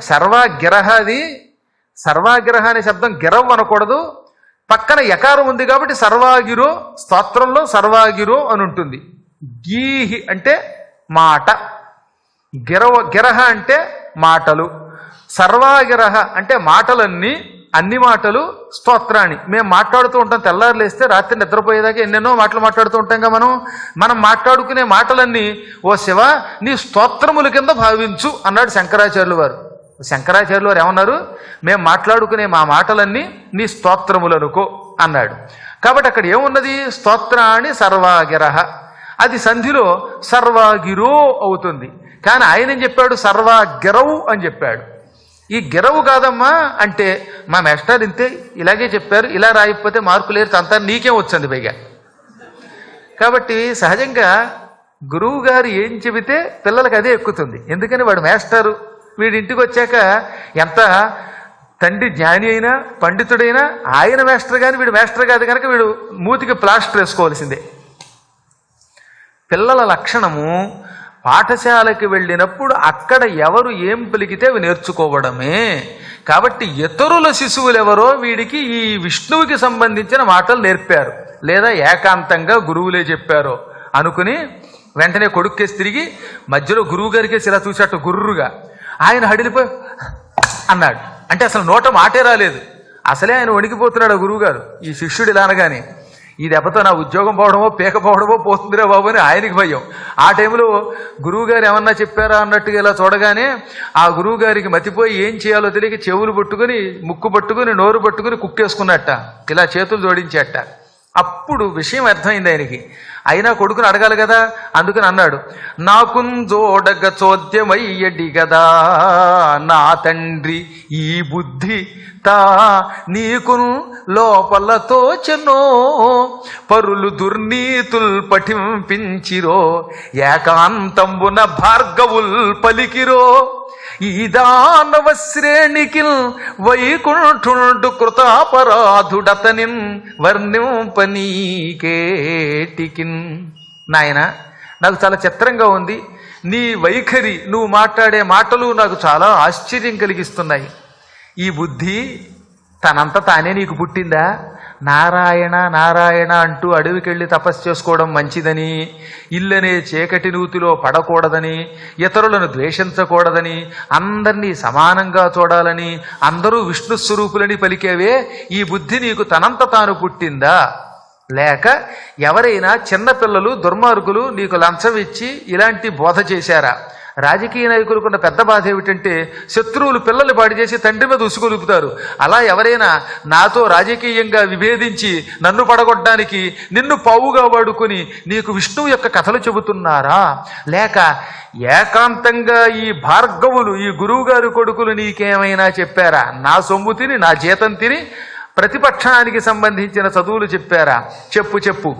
సర్వాగిరహ, అది సర్వాగిరహ అనే శబ్దం గిరవ్ అనకూడదు, పక్కన యకారం ఉంది కాబట్టి సర్వాగిరో, స్తోత్రంలో సర్వాగిరో అని ఉంటుంది. గీహి అంటే మాట, గిరహ అంటే మాటలు, సర్వాగిరహ అంటే మాటలన్నీ, అన్ని మాటలు స్తోత్రాన్ని. మేము మాట్లాడుతూ ఉంటాం, తెల్లారు లేస్తే రాత్రి నిద్రపోయేదాకా ఎన్నెన్నో మాటలు మాట్లాడుతూ ఉంటాంగా. మనం మాట్లాడుకునే మాటలన్నీ ఓ శివ నీ స్తోత్రముల కింద భావించు అన్నాడు శంకరాచార్యులు వారు. శంకరాచార్యులు వారు ఏమన్నారు? మేము మాట్లాడుకునే మా మాటలన్నీ నీ స్తోత్రములనుకో అన్నాడు. కాబట్టి అక్కడ ఏమున్నది? స్తోత్రాన్ని సర్వాగిరహ, అది సంధిలో సర్వాగిరో అవుతుంది. కానీ ఆయన ఏం చెప్పాడు? సర్వాగిరవు అని చెప్పాడు. ఈ గిరవు కాదమ్మా అంటే మా మాస్టర్ ఇంతే ఇలాగే చెప్పారు, ఇలా రాయకపోతే మార్కులు లేరు, అంతా నీకేం వచ్చింది పైగా. కాబట్టి సహజంగా గురువు గారు ఏం చెబితే పిల్లలకు అదే ఎక్కుతుంది. ఎందుకని వాడు మాస్టరు, వీడి ఇంటికి వచ్చాక ఎంత తండ్రి జ్ఞాని అయినా పండితుడైనా ఆయన మాస్టర్ కానీ వీడు మాస్టర్ కాదు కనుక వీడు మూతికి ప్లాస్టర్ వేసుకోవాల్సిందే. పిల్లల లక్షణము పాఠశాలకి వెళ్ళినప్పుడు అక్కడ ఎవరు ఏం పలికితే అవి నేర్చుకోవడమే. కాబట్టి ఇతరుల శిశువులు ఎవరో వీడికి ఈ విష్ణువుకి సంబంధించిన మాటలు నేర్పారు, లేదా ఏకాంతంగా గురువులే చెప్పారో అనుకుని వెంటనే కొడుక్కేసి తిరిగి మధ్యలో గురువు గారికేసి ఇలా చూసేట గుర్రుగా ఆయన హడిలిపోయి అన్నాడు. అంటే అసలు నోట మాటే రాలేదు, అసలే ఆయన వణికిపోతున్నాడు గురువు గారు. ఈ శిష్యుడు ఇలా అనగానే ఈ దెబ్బతో నా ఉద్యోగం పోవడమో పోవడమో పోతుందిరా బాబు అని ఆయనకి భయం. ఆ టైంలో గురువు గారు ఏమన్నా చెప్పారా అన్నట్టుగా ఇలా చూడగానే ఆ గురువు గారికి మతిపోయి ఏం చేయాలో తెలియక చెవులు పట్టుకుని, ముక్కు పట్టుకుని, నోరు పట్టుకుని కుక్కేసుకున్నట్ట, ఇలా చేతులు జోడించేట. అప్పుడు విషయం అర్థమైంది ఆయనకి. అయినా కొడుకుని అడగాలి కదా, అందుకని అన్నాడు, నాకుంజోడగ చోద్యమయ్యడి గదా నా తండ్రి ఈ బుద్ధి తా నీకును లోపలతో చెన్నో పరులు దుర్నీతుల్ పఠింపించిరో ఏకాంతంబున భార్గవుల్ పలికిరో ఈ దానవ శ్రేణికిల్ వైకుంఠుండు కృతాపరాధుడతనిన్ వర్ణింపనీకేటికిన్. నాయన నాకు చాలా చిత్రంగా ఉంది నీ వైఖరి, నువ్వు మాట్లాడే మాటలు నాకు చాలా ఆశ్చర్యం కలిగిస్తున్నాయి. ఈ బుద్ధి తనంత తానే నీకు పుట్టిందా? నారాయణ నారాయణ అంటూ అడవికెళ్ళి తపస్సు చేసుకోవడం మంచిదని, ఇల్లనే చీకటి నూతిలో పడకూడదని, ఇతరులను ద్వేషించకూడదని, అందరినీ సమానంగా చూడాలని, అందరూ విష్ణు స్వరూపులని పలికేవే ఈ బుద్ధి నీకు తనంత తాను పుట్టిందా? లేక ఎవరైనా చిన్నపిల్లలు దుర్మార్గులు నీకు లంచం ఇచ్చి ఇలాంటి బోధ చేశారా? రాజకీయ నాయకులకున్న పెద్ద బాధ ఏమిటంటే శత్రువులు పిల్లలు పాడి చేసి తండ్రి మీద ఉసుగొలుపుతారు. అలా ఎవరైనా నాతో రాజకీయంగా విభేదించి నన్ను పడగొట్టడానికి నిన్ను పావుగా వాడుకుని నీకు విష్ణువు యొక్క కథలు చెబుతున్నారా? లేక ఏకాంతంగా ఈ భార్గవులు, ఈ గురువుగారి కొడుకులు నీకేమైనా చెప్పారా? నా సొమ్ము తిని, నా జీతం తిని ప్రతిపక్షానికి సంబంధించిన చదువులు చెప్పారా? చెప్పు.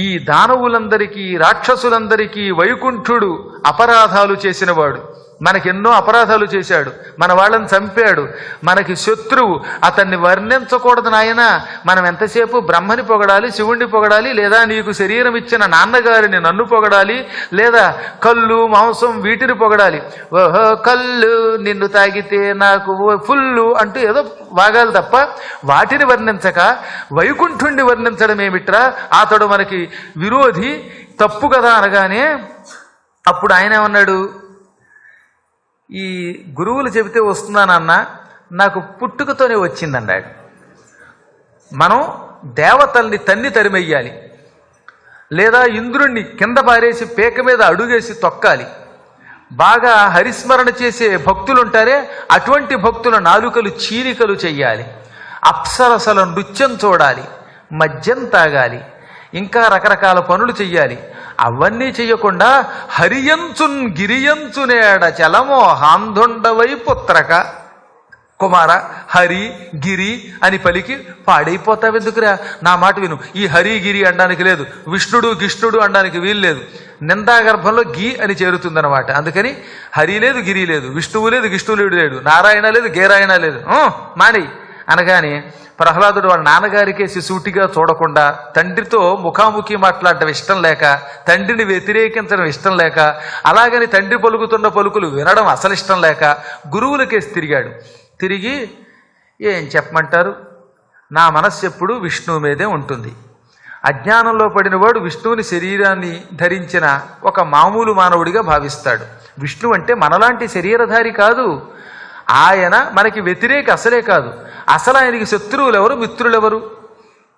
ఈ దానవులందరికీ, రాక్షసులందరికీ వైకుంఠుడు అపరాధాలు చేసినవాడు, మనకెన్నో అపరాధాలు చేశాడు, మన వాళ్ళని చంపాడు, మనకి శత్రువు, అతన్ని వర్ణించకూడదు నాయన. మనం ఎంతసేపు బ్రహ్మని పొగడాలి, శివుణ్ణి పొగడాలి, లేదా నీకు శరీరం ఇచ్చిన నాన్నగారిని నన్ను పొగడాలి, లేదా కళ్ళు మాంసం వీటిని పొగడాలి. ఓహో కళ్ళు నిన్ను తాగితే నాకు ఫుల్లు అంటూ ఏదో వాగాలి తప్ప వాటిని వర్ణించక వైకుంఠుణ్ణి వర్ణించడం ఏమిట్రా? అతడు మనకి విరోధి, తప్పు కదా అనగానే అప్పుడు ఆయన ఏమన్నాడు, ఈ గురువులు చెబితే వస్తున్నానన్న, నాకు పుట్టుకతోనే వచ్చిందన్నాడు. మనం దేవతల్ని తన్ని తరిమెయ్యాలి, లేదా ఇంద్రుణ్ణి కింద పారేసి పేక మీద అడుగేసి తొక్కాలి. బాగా హరిస్మరణ చేసే భక్తులుంటారే, అటువంటి భక్తుల నాలుకలు చీలికలు చెయ్యాలి. అప్సరసల నృత్యం చూడాలి, మద్యం తాగాలి, ఇంకా రకరకాల పనులు చెయ్యాలి. అవన్నీ చెయ్యకుండా హరియంచున్ గిరియంచునేడ చలమో హాంధొండవై పుత్రక కుమార హరి గిరి అని పలికి పాడైపోతావెందుకురా? నా మాట విను. ఈ హరి గిరి అనడానికి లేదు, విష్ణుడు గిష్ణుడు అనడానికి వీలు లేదు. నిందాగర్భంలో గీ అని చేరుతుందన్నమాట. అందుకని హరి లేదు, గిరి లేదు, విష్ణువు లేదు, గిష్ణువుడు లేడు, నారాయణ లేదు, గేరాయణ లేదు. మాని అనగానే ప్రహ్లాదుడు వాళ్ళ నాన్నగారికేసి సూటిగా చూడకుండా తండ్రితో ముఖాముఖి మాట్లాడటం ఇష్టం లేక, తండ్రిని వ్యతిరేకించడం ఇష్టం లేక, అలాగని తండ్రి పలుకుతున్న పలుకులు వినడం అసలు ఇష్టం లేక గురువులకేసి తిరిగాడు. తిరిగి ఏం చెప్పమంటారు, నా మనస్సు ఎప్పుడు విష్ణువు మీదే ఉంటుంది. అజ్ఞానంలో పడినవాడు విష్ణువుని శరీరాన్ని ధరించిన ఒక మామూలు మానవుడిగా భావిస్తాడు. విష్ణువు అంటే మనలాంటి శరీరధారి కాదు. ఆయన మనకి వ్యతిరేక అసలే కాదు. అసలు ఆయనకి శత్రువులు ఎవరు, మిత్రులెవరు?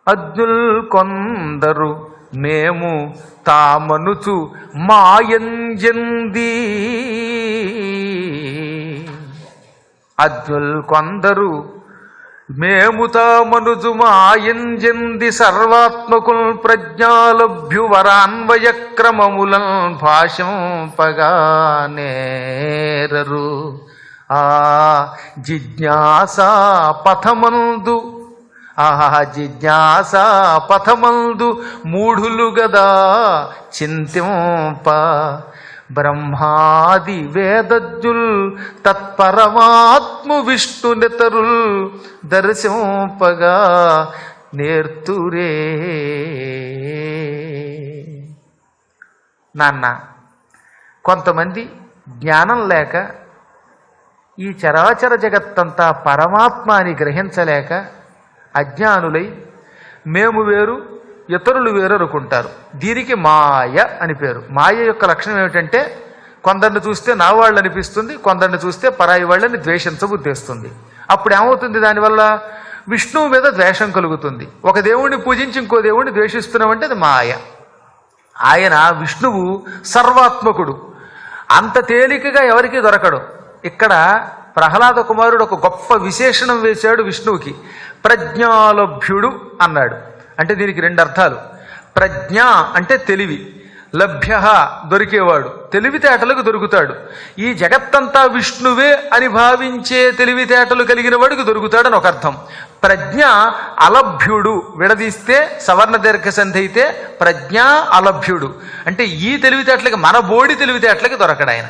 అజ్ఞుల్ కొందరు మేము తామనుచు మాయంజంది. అజ్ఞుల్ కొందరు మేము తామనుజు మాయంజంది సర్వాత్మకుల్ ప్రజ్ఞాలభ్యువరాన్వయ క్రమములం భాషంపగా నేరరు. ఆ జిజ్ఞాసా పథమందు జిజ్ఞాసా పథమందు మూఢులు గదా చింతింప బ్రహ్మాది వేదజ్జుల్ తత్పరమాత్మ విష్ణునితరుల్ దర్శింపగా నేర్తురే. నాన్న, కొంతమంది జ్ఞానం లేక ఈ చరాచర జగత్తంతా పరమాత్మ అని గ్రహించలేక అజ్ఞానులై మేము వేరు ఇతరులు వేరు అనుకుంటారు. దీనికి మాయ అని పేరు. మాయ యొక్క లక్షణం ఏమిటంటే కొందరిని చూస్తే నా వాళ్ళు అనిపిస్తుంది, కొందరిని చూస్తే పరాయి వాళ్ళని ద్వేషించబుద్ధేస్తుంది. అప్పుడు ఏమవుతుంది, దానివల్ల విష్ణువు మీద ద్వేషం కలుగుతుంది. ఒక దేవుణ్ణి పూజించి ఇంకో దేవుణ్ణి ద్వేషిస్తున్నామంటే అది మాయ. ఆయన విష్ణువు సర్వాత్మకుడు, అంత తేలికగా ఎవరికీ దొరకడు. ఇక్కడ ప్రహ్లాద కుమారుడు ఒక గొప్ప విశేషణం వేశాడు విష్ణువుకి. ప్రజ్ఞాలభ్యుడు అన్నాడు. అంటే దీనికి రెండు అర్థాలు. ప్రజ్ఞ అంటే తెలివి, లభ్య దొరికేవాడు, తెలివితేటలకు దొరుకుతాడు. ఈ జగత్తంతా విష్ణువే అని భావించే తెలివితేటలు కలిగిన వాడికి దొరుకుతాడని ఒక అర్థం. ప్రజ్ఞ అలభ్యుడు, విడదీస్తే సవర్ణ దీర్ఘ సంధి అయితే ప్రజ్ఞ అలభ్యుడు. అంటే ఈ తెలివితేటలకి, మన బోడి తెలివితేటలకి దొరకడు ఆయన.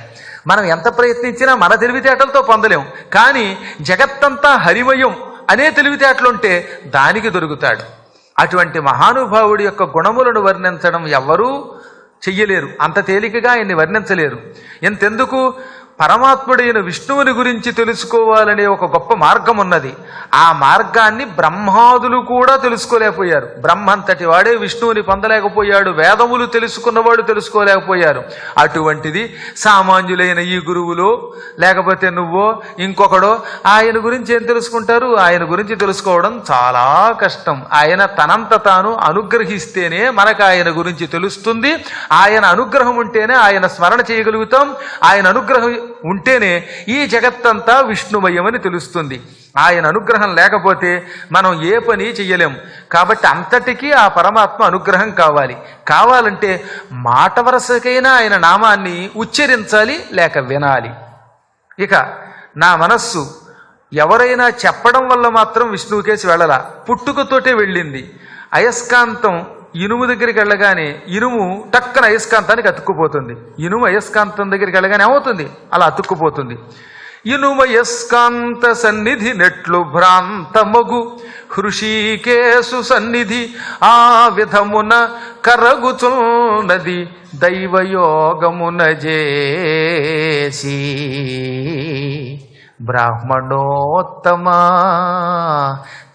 మనం ఎంత ప్రయత్నించినా మన తెలివితేటలతో పొందలేం. కానీ జగత్తంతా హరిమయం అనే తెలివితేటలుంటే దానికి దొరుకుతాడు. అటువంటి మహానుభావుడి యొక్క గుణములను వర్ణించడం ఎవ్వరూ చెయ్యలేరు, అంత తేలికగా ఆయన్ని వర్ణించలేరు. ఎంతెందుకు, పరమాత్ముడైన విష్ణువుని గురించి తెలుసుకోవాలనే ఒక గొప్ప మార్గం ఉన్నది. ఆ మార్గాన్ని బ్రహ్మాదులు కూడా తెలుసుకోలేకపోయారు. బ్రహ్మంతటి వాడే విష్ణువుని పొందలేకపోయాడు, వేదములు తెలుసుకున్నవాడు తెలుసుకోలేకపోయారు. అటువంటిది సామాన్యులైన ఈ గురువులో లేకపోతే నువ్వో ఇంకొకడో ఆయన గురించి ఏం తెలుసుకుంటారు? ఆయన గురించి తెలుసుకోవడం చాలా కష్టం. ఆయన తనంత తాను అనుగ్రహిస్తేనే మనకు ఆయన గురించి తెలుస్తుంది. ఆయన అనుగ్రహం ఉంటేనే ఆయన స్మరణ చేయగలుగుతాం. ఆయన అనుగ్రహం ఉంటేనే ఈ జగత్తంతా విష్ణుమయమని తెలుస్తుంది. ఆయన అనుగ్రహం లేకపోతే మనం ఏ పని చెయ్యలేం. కాబట్టి అంతటికీ ఆ పరమాత్మ అనుగ్రహం కావాలంటే మాట వరసకైనా ఆయన నామాన్ని ఉచ్చరించాలి, లేక వినాలి. ఇక నా మనస్సు ఎవరైనా చెప్పడం వల్ల మాత్రం విష్ణువుకేసి వెళ్ళలా, పుట్టుకతోటే వెళ్ళింది. అయస్కాంతం ఇనుము దగ్గరికి వెళ్ళగానే ఇనుము టక్కన అయస్కాంతానికి అతుక్కుపోతుంది. ఇనుము అయస్కాంతం దగ్గరికి వెళ్ళగానే ఏమవుతుంది? అలా అతుక్కుపోతుంది. ఇనుమయస్కాంత సన్నిధి నెట్లు భ్రాంతమగు హృషికేశు సన్నిధి ఆ విధమున కరగుచున్నది దైవయోగమున చేసి బ్రాహ్మణోత్తమా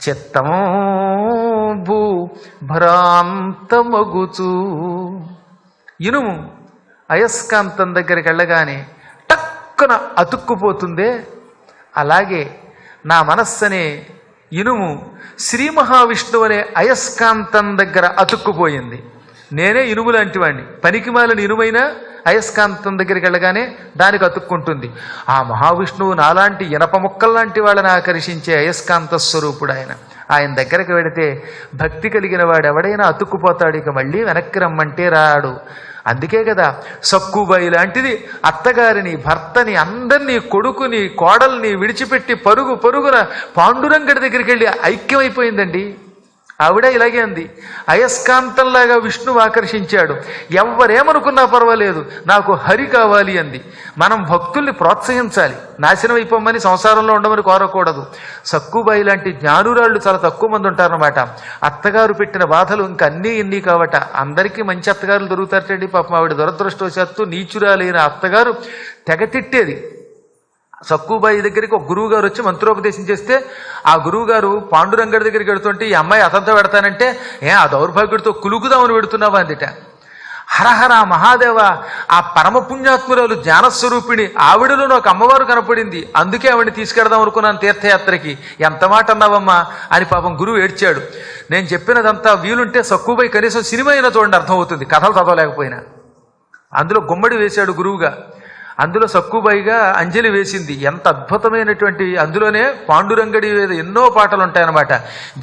చిత్తంబు భ్రాంతమగుచు. ఇనుము అయస్కాంతం దగ్గరికి వెళ్ళగానే టక్కున అతుక్కుపోతుందే, అలాగే నా మనస్సనే ఇనుము శ్రీ మహావిష్ణువు అనే అయస్కాంతం దగ్గర అతుక్కుపోయింది. నేనే ఇనుము లాంటి వాడిని, పనికిమాలిన ఇనుమైనా అయస్కాంతం దగ్గరికి వెళ్ళగానే దానికి అతుక్కుంటుంది. ఆ మహావిష్ణువు నాలాంటి ఇనప ముక్కల్లాంటి వాళ్ళని ఆకర్షించే అయస్కాంత స్వరూపుడు ఆయన. ఆయన దగ్గరికి వెడితే భక్తి కలిగిన వాడు ఎవడైనా అతుక్కుపోతాడు, ఇక మళ్ళీ వెనక్కి రమ్మంటే రాడు. అందుకే కదా సక్కుబాయి లాంటిది అత్తగారిని, భర్తని, అందరినీ, కొడుకుని, కోడల్ని విడిచిపెట్టి పరుగున పాండురంగడి దగ్గరికి వెళ్ళి ఐక్యమైపోయిందండి. ఆవిడ ఇలాగే అంది. అయస్కాంతంలాగా విష్ణువు ఆకర్షించాడు. ఎవ్వరేమనుకున్నా పర్వాలేదు, నాకు హరి కావాలి అంది. మనం భక్తుల్ని ప్రోత్సహించాలి, నాశనం అయిపోమని సంసారంలో ఉండమని కోరకూడదు. సక్కుబాయి లాంటి జ్ఞానురాళ్ళు చాలా తక్కువ మంది ఉంటారన్నమాట. అత్తగారు పెట్టిన బాధలు ఇంకా అన్నీ ఇన్ని కావట. అందరికీ మంచి అత్తగారులు దొరుకుతారటండి. పాపం ఆవిడ దురదృష్టవశాత్తు నీచురాలైన అత్తగారు తెగ తిట్టేది. సక్కుబాయి దగ్గరికి ఒక గురువు గారు వచ్చి మంత్రోపదేశం చేస్తే ఆ గురువు గారు పాండురంగడి దగ్గరికి వెడుతుంటే ఈ అమ్మాయి అతంతో పెడతానంటే ఆ దౌర్భాగ్యుడితో కులుకుదామని పెడుతున్నావా అందిట. హరహర మహాదేవ, ఆ పరమ పుణ్యాత్మురాలు జ్ఞానస్వరూపిణి, ఆవిడలో నాకు అమ్మవారు కనపడింది, అందుకే ఆవిడని తీసుకెడదాం అనుకున్నాను తీర్థయాత్రకి. ఎంత మాట అన్నావమ్మా అని పాపం గురువు ఏడ్చాడు. నేను చెప్పినదంతా వీలుంటే సక్కుబాయి కనీసం సినిమా అయినా చూడండి, అర్థమవుతుంది, కథలు చదవలేకపోయినా. అందులో గుమ్మడి వేశాడు గురువుగా, అందులో సక్కుబాయిగా అంజలి వేసింది. ఎంత అద్భుతమైనటువంటి, అందులోనే పాండురంగడి ఎన్నో పాటలు ఉంటాయన్నమాట.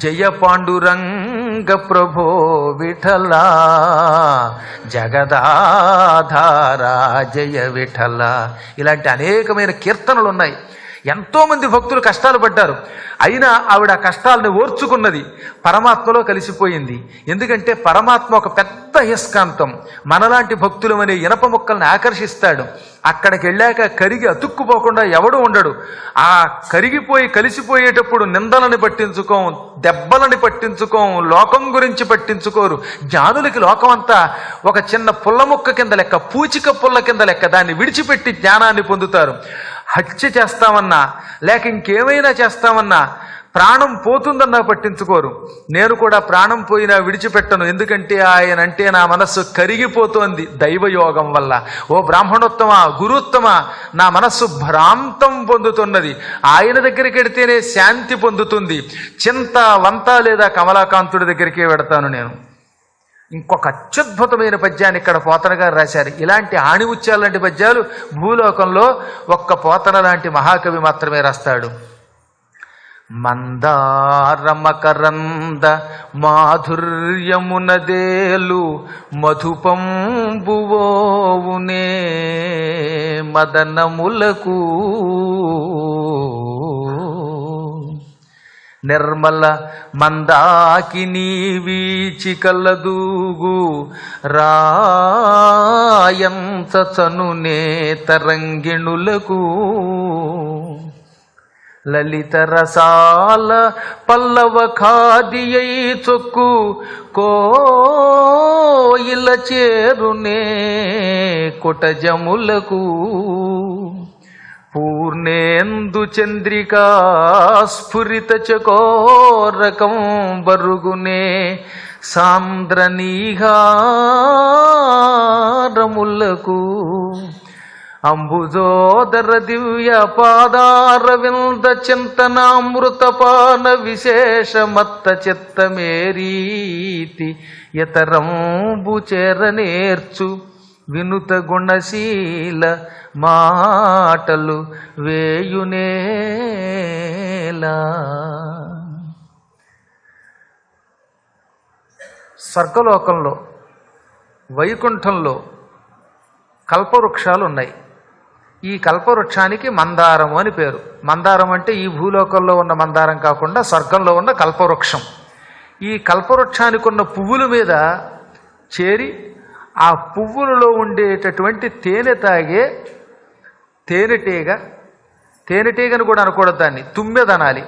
జయ పాండురంగ ప్రభో విఠల జగదాధారా జయ విఠల, ఇలాంటి అనేకమైన కీర్తనలు ఉన్నాయి. ఎంతో మంది భక్తులు కష్టాలు పడ్డారు, అయినా ఆవిడ కష్టాలను ఓర్చుకున్నది, పరమాత్మలో కలిసిపోయింది. ఎందుకంటే పరమాత్మ ఒక పెద్ద అయస్కాంతం, మనలాంటి భక్తులు అనే ఇనప మొక్కల్ని ఆకర్షిస్తాడు. అక్కడికి వెళ్ళాక కరిగి అతుక్కుపోకుండా ఎవడు ఉండడు. ఆ కరిగిపోయి కలిసిపోయేటప్పుడు నిందలని పట్టించుకోం, దెబ్బలని పట్టించుకోం, లోకం గురించి పట్టించుకోరు. జ్ఞానులకి లోకం అంతా ఒక చిన్న పుల్ల ముక్క కింద లెక్క, పూచిక పుల్ల కింద లెక్క. దాన్ని విడిచిపెట్టి జ్ఞానాన్ని పొందుతారు. హత్య చేస్తామన్నా లేక ఇంకేమైనా చేస్తామన్నా, ప్రాణం పోతుందన్నా పట్టించుకోరు. నేను కూడా ప్రాణం పోయినా విడిచిపెట్టను, ఎందుకంటే ఆయన అంటే నా మనస్సు కరిగిపోతోంది దైవయోగం వల్ల. ఓ బ్రాహ్మణోత్తమ, గురుత్తమ, నా మనస్సు భ్రాంతం పొందుతున్నది, ఆయన దగ్గరికి వెడితేనే శాంతి పొందుతుంది. చింత వంత లేదా కమలాకాంతుడి దగ్గరికే వెడతాను నేను. ఇంకొక అత్యద్భుతమైన పద్యాన్ని ఇక్కడ పోతన గారు రాశారు. ఇలాంటి ఆణిముత్యాల లాంటి పద్యాలు భూలోకంలో ఒక్క పోతన లాంటి మహాకవి మాత్రమే రాస్తాడు. మందారమకరంద మాధుర్యమునదేలు మధుపంబువోవునే మదనములకు నిర్మల మందాకిని వీచికలదూగు రాయంత చనునే తరంగిణులకు లలిత రసాల పల్లవ ఖాదియై చొక్కు కోయిల చేరునే కుటజములకు పూర్ణేందు చంద్రికా స్ఫురిత చకోరకం బరుగునే సాంద్రనీహారములకు అంబుజోదర దివ్య పాదారవింద చింతనామృతపాన విశేషమత్త చిత్తమేరీతి ఇతరంబు చేరనేర్చు వినుత గుణశీల మాటలు వేయునేలా. స్వర్గలోకంలో వైకుంఠంలో కల్పవృక్షాలు ఉన్నాయి. ఈ కల్పవృక్షానికి మందారము అని పేరు. మందారం అంటే ఈ భూలోకంలో ఉన్న మందారం కాకుండా స్వర్గంలో ఉన్న కల్పవృక్షం. ఈ కల్పవృక్షానికి ఉన్న పువ్వుల మీద చేరి ఆ పువ్వులలో ఉండేటటువంటి తేనె తాగే తేనెటీగను కూడా అనకూడదు, దాన్ని తుమ్మెదనాలి.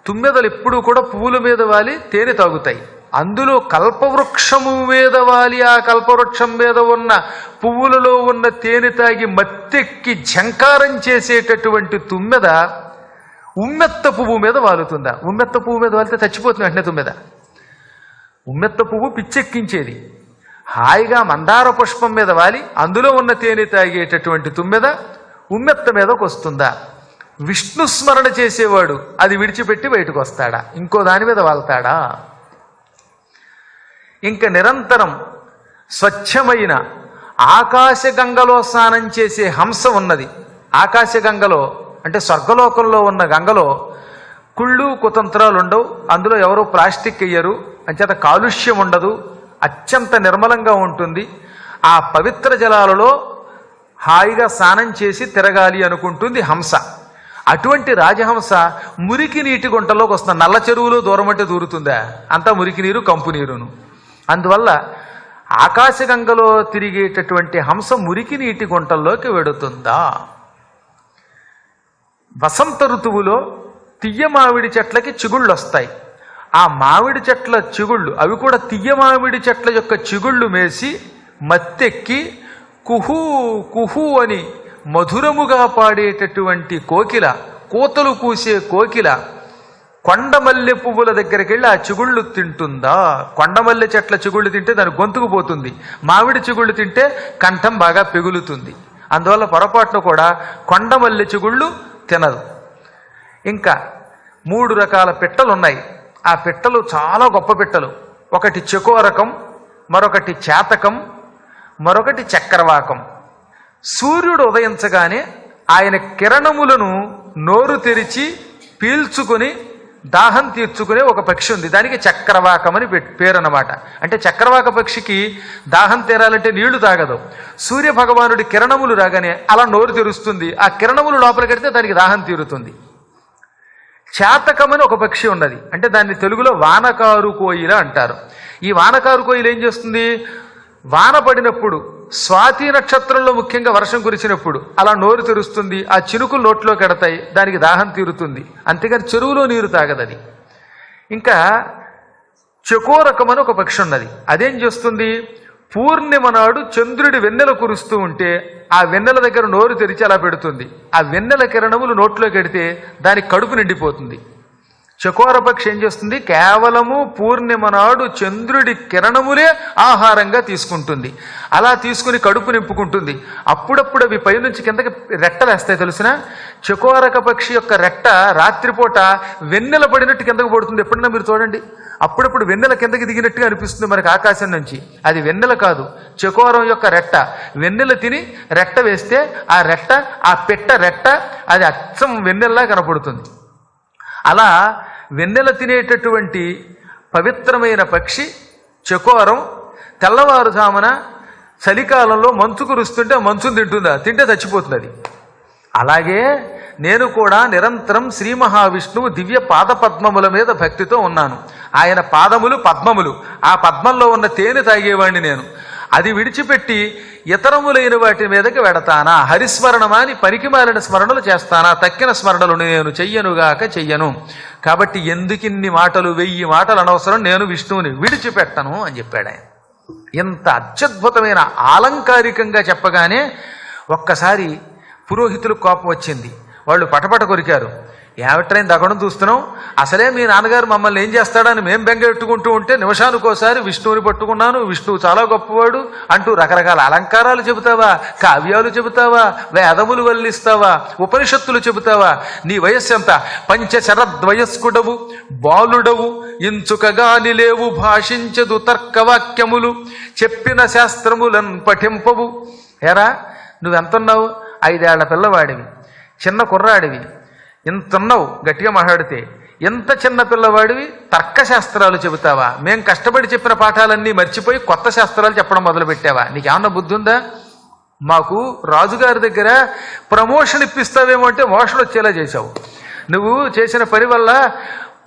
తుమ్మెదలు ఎప్పుడూ కూడా పువ్వుల మీద వాలి తేనె తాగుతాయి. అందులో కల్పవృక్షము మీద వాలి ఆ కల్పవృక్షం మీద ఉన్న పువ్వులలో ఉన్న తేనె తాగి మత్తెక్కి ఝంకారం చేసేటటువంటి తుమ్మెద ఉమ్మెత్త పువ్వు మీద వాలుతుందా? ఉమ్మెత్త పువ్వు మీద వాలితే చచ్చిపోతుంది వెంటనే తుమ్మెద. ఉమ్మెత్త పువ్వు పిచ్చెక్కించేది. హాయిగా మందార పుష్పం మీద వాలి అందులో ఉన్న తేనె తాగేటటువంటి తుమ్మెద ఉమ్మెత్త మీదకు వస్తుందా? విష్ణు స్మరణ చేసేవాడు అది విడిచిపెట్టి బయటకు వస్తాడా? ఇంకో దాని మీద వాళ్తాడా? ఇంకా నిరంతరం స్వచ్ఛమైన ఆకాశగంగలో స్నానం చేసే హంస ఉన్నది. ఆకాశగంగలో అంటే స్వర్గలోకంలో ఉన్న గంగలో కుళ్ళు కుతంత్రాలు ఉండవు. అందులో ఎవరో ప్లాస్టిక్ వెయ్యరు, అంచేత కాలుష్యం ఉండదు, అత్యంత నిర్మలంగా ఉంటుంది. ఆ పవిత్ర జలాలలో హాయిగా స్నానం చేసి తిరగాలి అనుకుంటుంది హంస. అటువంటి రాజహంస మురికి నీటి గుంటలోకి వస్తుంది. నల్ల చెరువులో దూరం అంటే దూరుతుందా? అంతా మురికి నీరు, కంపు నీరును. అందువల్ల ఆకాశగంగలో తిరిగేటటువంటి హంస మురికి నీటి గుంటల్లోకి వెడుతుందా? వసంత ఋతువులో తియ్య మామిడి చెట్లకి చిగుళ్ళు వస్తాయి. ఆ మామిడి చెట్ల చిగుళ్ళు, అవి కూడా తియ్య మామిడి చెట్ల యొక్క చిగుళ్ళు మేసి మత్తెక్కి కుహూ కుహూ అని మధురముగా పాడేటటువంటి కోకిల, కోతలు కూసే కోకిల కొండమల్లె పువ్వుల దగ్గరికి వెళ్ళి ఆ చిగుళ్ళు తింటుందా? కొండమల్లె చెట్ల చిగుళ్ళు తింటే దాని గొంతుకు పోతుంది, మామిడి చిగుళ్ళు తింటే కంఠం బాగా పెగులుతుంది. అందువల్ల పొరపాటును కూడా కొండమల్లె చిగుళ్ళు తినదు. ఇంకా 3 రకాల పిట్టలు ఉన్నాయి. ఆ పిట్టలు చాలా గొప్ప పిట్టలు. ఒకటి చకోరకం, మరొకటి చేతకం, మరొకటి చక్రవాకం. సూర్యుడు ఉదయించగానే ఆయన కిరణములను నోరు తెరిచి పీల్చుకుని దాహం తీర్చుకునే ఒక పక్షి ఉంది. దానికి చక్రవాకం అని పేరు అన్నమాట. అంటే చక్రవాక పక్షికి దాహం తీరాలంటే నీళ్లు తాగదు. సూర్య భగవానుడి కిరణములు రాగానే అలా నోరు తెరుస్తుంది. ఆ కిరణములు లోపలికెడితే దానికి దాహం తీరుతుంది. చేతకమని ఒక పక్షి ఉన్నది. అంటే దాన్ని తెలుగులో వానకారు కోయిల అంటారు. ఈ వానకారు కోయిల ఏం చేస్తుంది? వాన పడినప్పుడు, స్వాతి నక్షత్రంలో ముఖ్యంగా వర్షం కురిసినప్పుడు అలా నోరు తెరుస్తుంది. ఆ చినుకులు నోట్లోకి ఎడతాయి, దానికి దాహం తీరుతుంది. అంతేగాని చెరువులో నీరు తాగదది. ఇంకా చకోరకం అని ఒక పక్షి ఉన్నది. అదేం చేస్తుంది? పూర్ణిమ నాడు చంద్రుడి వెన్నెల కురుస్తూ ఉంటే ఆ వెన్నెల దగ్గర నోరు తెరిచి అలా పెడుతుంది. ఆ వెన్నెల కిరణములు నోట్లోకి ఎడితే దానికి కడుపు నిండిపోతుంది. చకోర పక్షి ఏం చేస్తుంది? కేవలము పూర్ణిమ నాడు చంద్రుడి కిరణములే ఆహారంగా తీసుకుంటుంది. అలా తీసుకుని కడుపు నింపుకుంటుంది. అప్పుడప్పుడు అవి పైనుంచి కిందకి రెట్టలేస్తాయి. తెలిసిన చకోరక పక్షి యొక్క రెట్ట రాత్రిపూట వెన్నెల పడినట్టు కిందకు పడుతుంది. ఎప్పుడన్నా మీరు చూడండి, అప్పుడప్పుడు వెన్నెల కిందకి దిగినట్టుగా అనిపిస్తుంది మనకు ఆకాశం నుంచి. అది వెన్నెల కాదు, చకోరం యొక్క రెట్ట. వెన్నెల తిని రెట్ట వేస్తే ఆ రెట్ట, ఆ పెట్ట రెట్ట, అది అచ్చం వెన్నెల్లా కనపడుతుంది. అలా వెన్నెల తినేటటువంటి పవిత్రమైన పక్షి చకోరం తెల్లవారుజామున చలికాలంలో మంచు కురుస్తుంటే మంచును తింటుందా? తింటే చచ్చిపోతుంది అది. అలాగే నేను కూడా నిరంతరం శ్రీ మహావిష్ణువు దివ్య పాద పద్మముల మీద భక్తితో ఉన్నాను. ఆయన పాదములు పద్మములు, ఆ పద్మంలో ఉన్న తేనె తాగేవాణ్ణి నేను. అది విడిచిపెట్టి ఇతరములైన వాటి మీదకి వెడతానా? హరిస్మరణమా అని పనికిమాలిన స్మరణలు చేస్తానా? తక్కిన స్మరణలు నేను చెయ్యనుగాక చెయ్యను. కాబట్టి ఎందుకిన్ని మాటలు, 1000 మాటలు అనవసరం, నేను విష్ణువుని విడిచిపెట్టను అని చెప్పాడు ఆయన. ఇంత అత్యద్భుతమైన ఆలంకారికంగా చెప్పగానే ఒక్కసారి పురోహితులకు కోపం వచ్చింది. వాళ్ళు పటపట కొరికారు. ఏమిట్రైంది అక్కడ చూస్తున్నాం, అసలే మీ నాన్నగారు మమ్మల్ని ఏం చేస్తాడని మేము బెంగెట్టుకుంటూ ఉంటే నిమిషానికోసారి విష్ణువుని పట్టుకున్నాను, విష్ణువు చాలా గొప్పవాడు అంటూ రకరకాల అలంకారాలు చెబుతావా, కావ్యాలు చెబుతావా, వేదములు వల్లిస్తావా, ఉపనిషత్తులు చెబుతావా? నీ వయస్సు ఎంత? 5 శరద్వయస్కుడవు, బాలుడవు, ఇంచుకగాని లేవు, భాషించదు తర్కవాక్యములు, చెప్పిన శాస్త్రములను పఠింపవు. ఎరా నువ్వెంతున్నావు? 5 ఏళ్ల పిల్లవాడివి, చిన్న కుర్రాడివి. ఇంతున్నావు గట్టిగా మాట్లాడితే. ఎంత చిన్న పిల్లవాడివి తర్కశాస్త్రాలు చెబుతావా? మేం కష్టపడి చెప్పిన పాఠాలన్నీ మర్చిపోయి కొత్త శాస్త్రాలు చెప్పడం మొదలుపెట్టావా? నీకేమన్నా బుద్ధి ఉందా? మాకు రాజుగారి దగ్గర ప్రమోషన్ ఇప్పిస్తావేమో అంటే మోషన్ వచ్చేలా చేశావు. నువ్వు చేసిన పని వల్ల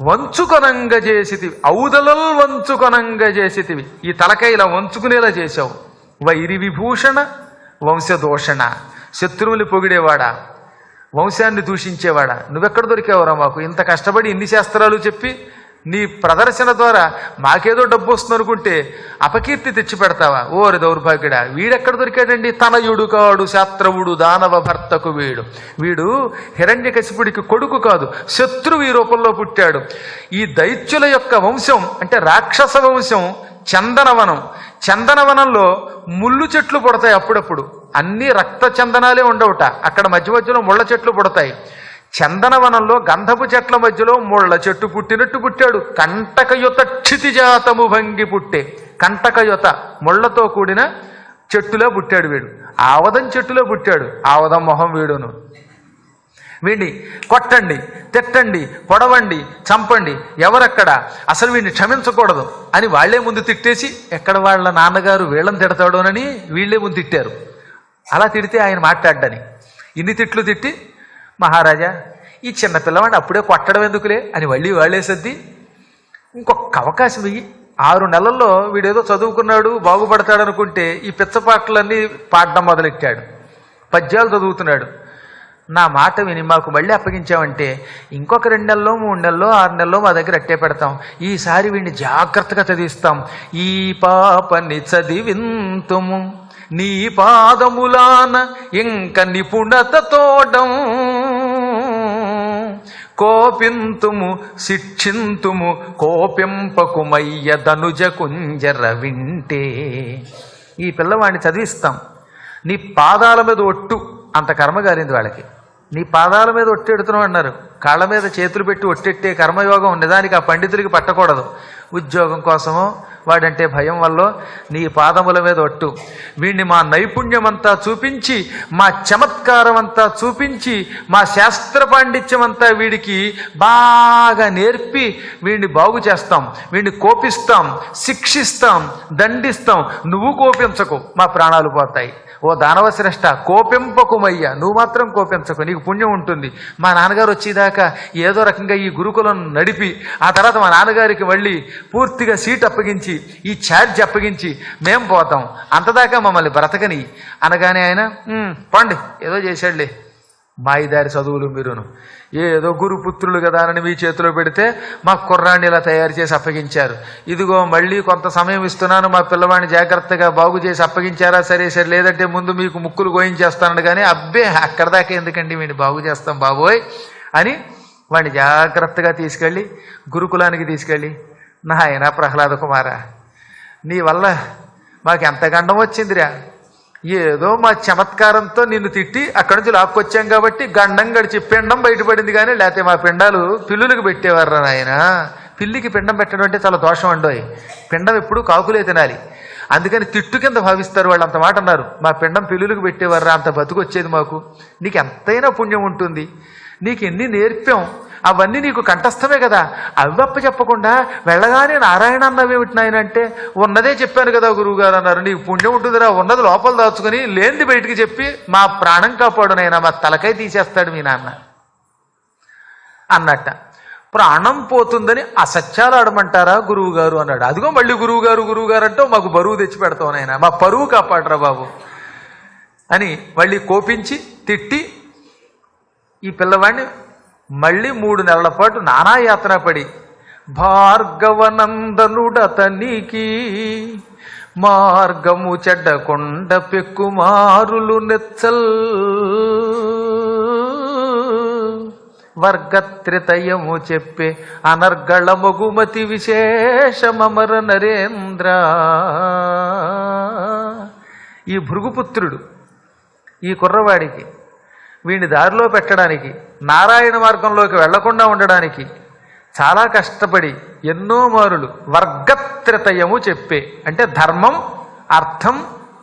వంచుకొనంగ చేసితివి, ఔదలల్ వంచుకొనంగ చేసితివి. ఈ తలకాయ ఇలా వంచుకునేలా చేశావు. వైరి విభూషణ వంశదోషణ, శత్రువుని పొగిడేవాడా, వంశాన్ని దూషించేవాడా, నువ్వెక్కడ దొరికావురా మాకు? ఇంత కష్టపడి ఇన్ని శాస్త్రాలు చెప్పి నీ ప్రదర్శన ద్వారా మాకేదో డబ్బు వస్తుంది అనుకుంటే అపకీర్తి తెచ్చి పెడతావా? ఓరి దౌర్భాగ్యుడా, వీడెక్కడ దొరికాడండి? తనయుడు కాడు శాస్త్రవుడు దానవ భర్తకు వీడు. వీడు హిరణ్యకశిపుడికి కొడుకు కాదు, శత్రువు ఈ రూపంలో పుట్టాడు. ఈ దైత్యుల యొక్క వంశం అంటే రాక్షస వంశం చందనవనం. చందనవనంలో ముళ్ళు చెట్లు పుడతాయి అప్పుడప్పుడు. అన్ని రక్త చందనాలే ఉండవుట. అక్కడ మధ్య మధ్యలో ముళ్ళ చెట్లు పుడతాయి. చందనవనంలో గంధపు చెట్ల మధ్యలో ముళ్ళ చెట్టు పుట్టినట్టు పుట్టాడు. కంటకయుత క్షితిజాతము భంగి పుట్టే. కంటకయుత ముళ్లతో కూడిన చెట్టులో పుట్టాడు వీడు. ఆవదం చెట్టులో పుట్టాడు. ఆవదం మొహం వీడును. వీడిని కొట్టండి, తిట్టండి, పొడవండి, చంపండి, ఎవరక్కడ, అసలు వీడిని క్షమించకూడదు అని వాళ్లే ముందు తిట్టేసి, ఎక్కడ వాళ్ళ నాన్నగారు వీళ్ళని తిడతాడోనని వీళ్లే ముందు తిట్టారు. అలా తిడితే ఆయన మాట్లాడ్డని ఇన్ని తిట్లు తిట్టి, మహారాజా ఈ చిన్న పిల్లవాడిని అప్పుడే కొట్టడం ఎందుకులే అని మళ్ళీ వాళ్ళేసద్ది ఇంకొక అవకాశం ఇయ్యి. 6 నెలల్లో వీడేదో చదువుకున్నాడు బాగుపడతాడు అనుకుంటే ఈ పిచ్చపాటలన్నీ పాడడం మొదలెట్టాడు. పద్యాలు చదువుతున్నాడు. నా మాట విని మాకు మళ్ళీ అప్పగించామంటే ఇంకొక 2 నెలల్లో 3 నెలల్లో 6 నెలల్లో మా దగ్గర అట్టే పెడతాం. ఈసారి వీడిని జాగ్రత్తగా చదివిస్తాం. ఈ పాపని చదివింతుము నీ పాదములాన ఇంక నిపుణత తోడం కోపింతుము శిక్షింతుము కోపింపకుమయ్య ధనుజ కుంజర వింటే. ఈ పిల్లవాడిని చదివిస్తాం. నీ పాదాల మీద ఒట్టు. అంత కర్మ గాలింది వాళ్ళకి. నీ పాదాల మీద ఒట్టెడుతున్నావు అన్నారు. కాళ్ళ మీద చేతులు పెట్టి ఒట్టెట్టే కర్మయోగం నిజానికి ఆ పండితులకి పట్టకూడదు. ఉద్యోగం కోసమో వాడంటే భయం వల్ల నీ పాదముల మీద ఒట్టు. వీడిని మా నైపుణ్యం అంతా చూపించి, మా చమత్కారం అంతా చూపించి, మా శాస్త్ర పాండిత్యం అంతా వీడికి బాగా నేర్పి వీడిని బాగు చేస్తాం. వీడిని కోపిస్తాం, శిక్షిస్తాం, దండిస్తాం. నువ్వు కోపించకు, మా ప్రాణాలు పోతాయి. ఓ దానవశ్రేష్ట, కోపింపకుమయ్య, నువ్వు మాత్రం కోపించకు, నీకు పుణ్యం ఉంటుంది. మా నాన్నగారు వచ్చేదాకా ఏదో రకంగా ఈ గురుకులను నడిపి ఆ తర్వాత మా నాన్నగారికి మళ్ళీ పూర్తిగా సీట్ అప్పగించి ఈ ఛార్జ్ అప్పగించి మేం పోతాం, అంతదాకా మమ్మల్ని బ్రతకని అనగానే ఆయన పండి ఏదో చేశాడులే, మాయిదారి చదువులు మీరును ఏదో గురుపుత్రులు కదా అని మీ చేతిలో పెడితే మా కుర్రాన్ని ఇలా తయారు చేసి అప్పగించారు. ఇదిగో మళ్ళీ కొంత సమయం ఇస్తున్నాను, మా పిల్లవాడిని జాగ్రత్తగా బాగు చేసి అప్పగించారా సరే సరే, లేదంటే ముందు మీకు ముక్కులు గోయించేస్తాను. కానీ అబ్బే అక్కడ దాకా ఎందుకండి, వీడిని బాగు చేస్తాం బాబోయ్ అని వాడిని జాగ్రత్తగా తీసుకెళ్ళి గురుకులానికి తీసుకెళ్ళి, నాయన ప్రహ్లాద కుమార, నీ వల్ల మాకు ఎంత గండం వచ్చిందిరా, ఏదో మా చమత్కారంతో నిన్ను తిట్టి అక్కడి నుంచి లాక్కొచ్చాం కాబట్టి గండం గడిచి పిండం బయటపడింది. కానీ లేకపోతే మా పిండాలు పిల్లులకు పెట్టేవారు నాయన. పిల్లికి పిండం పెట్టడం అంటే చాలా దోషం అండోయ్. పిండం ఎప్పుడు కాకులే తినాలి, అందుకని తిట్టు కింద భావిస్తారు వాళ్ళు. అంత మాట అన్నారు, మా పిండం పిల్లులకు పెట్టేవారా, అంత బతుకు వచ్చేది మాకు. నీకు ఎంతైనా పుణ్యం ఉంటుంది, నీకు ఎన్ని నేర్పాం, అవన్నీ నీకు కంఠస్థమే కదా. అవ్వప్ప చెప్పకుండా వెళ్ళగానే నారాయణ అన్నవేమిటి నాయన అంటే, ఉన్నదే చెప్పాను కదా గురువుగారు అన్నారు. నీకు పుణ్యం ఉంటుందిరా, ఉన్నది లోపల దాచుకుని లేనిది బయటికి చెప్పి మా ప్రాణం కాపాడు నాయన, మా తలకాయ తీసేస్తాడు మీ నాన్న అన్నట్ట. ప్రాణం పోతుందని అసత్యాలు ఆడమంటారా గురువు గారు అన్నాడు. అదిగో మళ్ళీ గురువు గారు అంటూ మాకు బరువు తెచ్చి పెడతావు నాయన, మా పరువు కాపాడరా బాబు అని మళ్ళీ కోపించి తిట్టి ఈ పిల్లవాడిని మళ్ళీ 3 నెలల పాటు నానాయాతన పడి భార్గవనందనుడతనికి మార్గము చెడ్డకొండ పెక్కుమారులు నెచ్చల్ వర్గత్రితయము చెప్పే అనర్గళ మగుమతి విశేషమర నరేంద్ర. ఈ భృగుపుత్రుడు ఈ కుర్రవాడికి వీడిని దారిలో పెట్టడానికి, నారాయణ మార్గంలోకి వెళ్లకుండా ఉండడానికి చాలా కష్టపడి ఎన్నో మారులు వర్గత్రితయము చెప్పే, అంటే ధర్మం, అర్థం,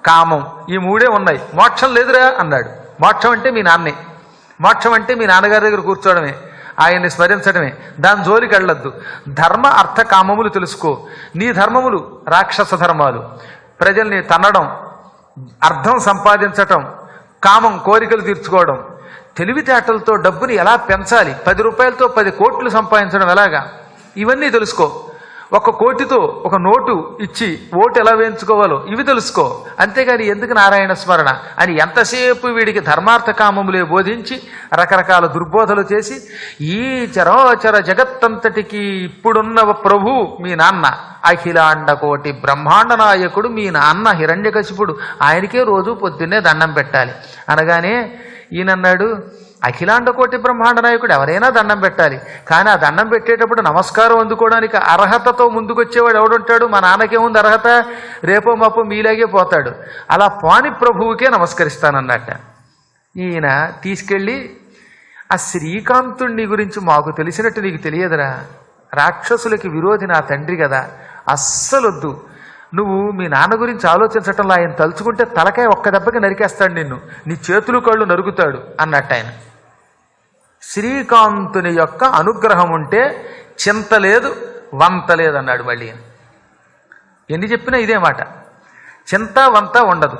కామం ఈ 3 ఉన్నాయి. మోక్షం లేదురా అన్నాడు. మోక్షం అంటే మీ నాన్నే, మోక్షం అంటే మీ నాన్నగారి దగ్గర కూర్చోవడమే, ఆయన్ని స్మరించడమే, దాని జోలికి వెళ్ళొద్దు. ధర్మ అర్థ కామములు తెలుసుకో. నీ ధర్మములు రాక్షస ధర్మాలు, ప్రజల్ని తన్నడం, అర్థం సంపాదించటం, కామం కోరికలు తీర్చుకోవడం, తెలివితేటలతో డబ్బుని ఎలా పెంచాలి, 10 రూపాయలతో 10 కోట్లు సంపాదించడం ఎలాగా, ఇవన్నీ తెలుసుకో. 1 కోటితో 1 నోటు ఇచ్చి ఓటు ఎలా వేయించుకోవాలో ఇవి తెలుసుకో. అంతేగాని ఎందుకు నారాయణ స్మరణ అని ఎంతసేపు వీడికి ధర్మార్థ కామములే బోధించి రకరకాల దుర్బోధలు చేసి ఈ చరాచర జగత్తంతటికి ఇప్పుడున్న ప్రభు మీ నాన్న, అఖిలాండ కోటి బ్రహ్మాండ నాయకుడు మీ నాన్న హిరణ్యకశిపుడు, ఆయనకే రోజు పొద్దున్నే దండం పెట్టాలి అనగానే ఈయనన్నాడు, అఖిలాండ కోటి బ్రహ్మాండ నాయకుడు ఎవరైనా దండం పెట్టాలి, కానీ ఆ దండం పెట్టేటప్పుడు నమస్కారం అందుకోవడానికి అర్హతతో ముందుకొచ్చేవాడు ఎవడుంటాడు? మా నాన్నకేముంది అర్హత, రేపో మాపో మీలాగే పోతాడు. అలా పోని ప్రభువుకే నమస్కరిస్తానన్నట్ట. ఈయన తీసుకెళ్ళి ఆ శ్రీకాంతుణ్ణి గురించి మాకు తెలిసినట్టు నీకు తెలియదురా, రాక్షసులకి విరోధి నా తండ్రి కదా, అస్సలొద్దు. నువ్వు మీ నాన్న గురించి ఆలోచించటంలో ఆయన తలుచుకుంటే తలకాయ ఒక్క దెబ్బకి నరికేస్తాడు నిన్ను, నీ చేతులు కళ్ళు నరుగుతాడు అన్నట్టు ఆయన. శ్రీకాంతుని యొక్క అనుగ్రహం ఉంటే చింత లేదు, వంత లేదు అన్నాడు. మళ్ళీ ఎన్ని చెప్పినా ఇదే మాట, చింత వంత ఉండదు.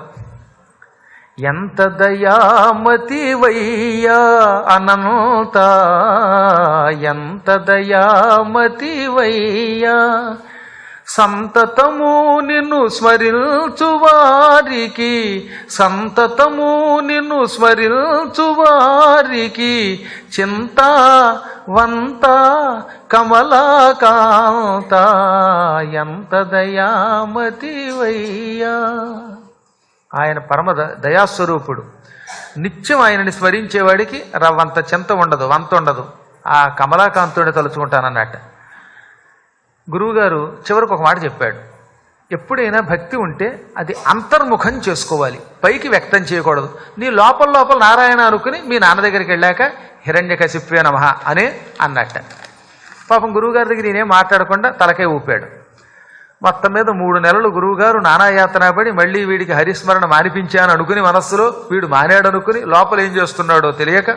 ఎంత దయామతివయ్యా అనంత, ఎంత దయామతివయ్యా, సంతతము నిన్ను స్మరించు వారికి, సంతతము నిన్ను స్మరించు వారికి, చింతావంత కమలాకాంత, ఎంత దయామతివయ్యా. ఆయన పరమ దయాస్వరూపుడు. నిత్యం ఆయనని స్మరించేవాడికి రవ్వంత చింత ఉండదు, వంత ఉండదు. ఆ కమలాకాంతుడిని తలుచుకుంటానన్నట్ట. గురువుగారు చివరికి ఒక మాట చెప్పాడు. ఎప్పుడైనా భక్తి ఉంటే అది అంతర్ముఖం చేసుకోవాలి, పైకి వ్యక్తం చేయకూడదు. నీ లోపల లోపల నారాయణ అనుకుని మీ నాన్న దగ్గరికి వెళ్ళాక హిరణ్యకశిపే నమః అనే అన్నట్ట. పాపం గురువుగారి దగ్గర నేనేం మాట్లాడకుండా తలకే ఊపాడు. మొత్తం మీద 3 నెలలు గురువుగారు నానాయాతన పడి మళ్ళీ వీడికి హరిస్మరణ మానిపించాను అనుకుని మనస్సులో, వీడు మానేడు అనుకుని లోపల ఏం చేస్తున్నాడో తెలియక,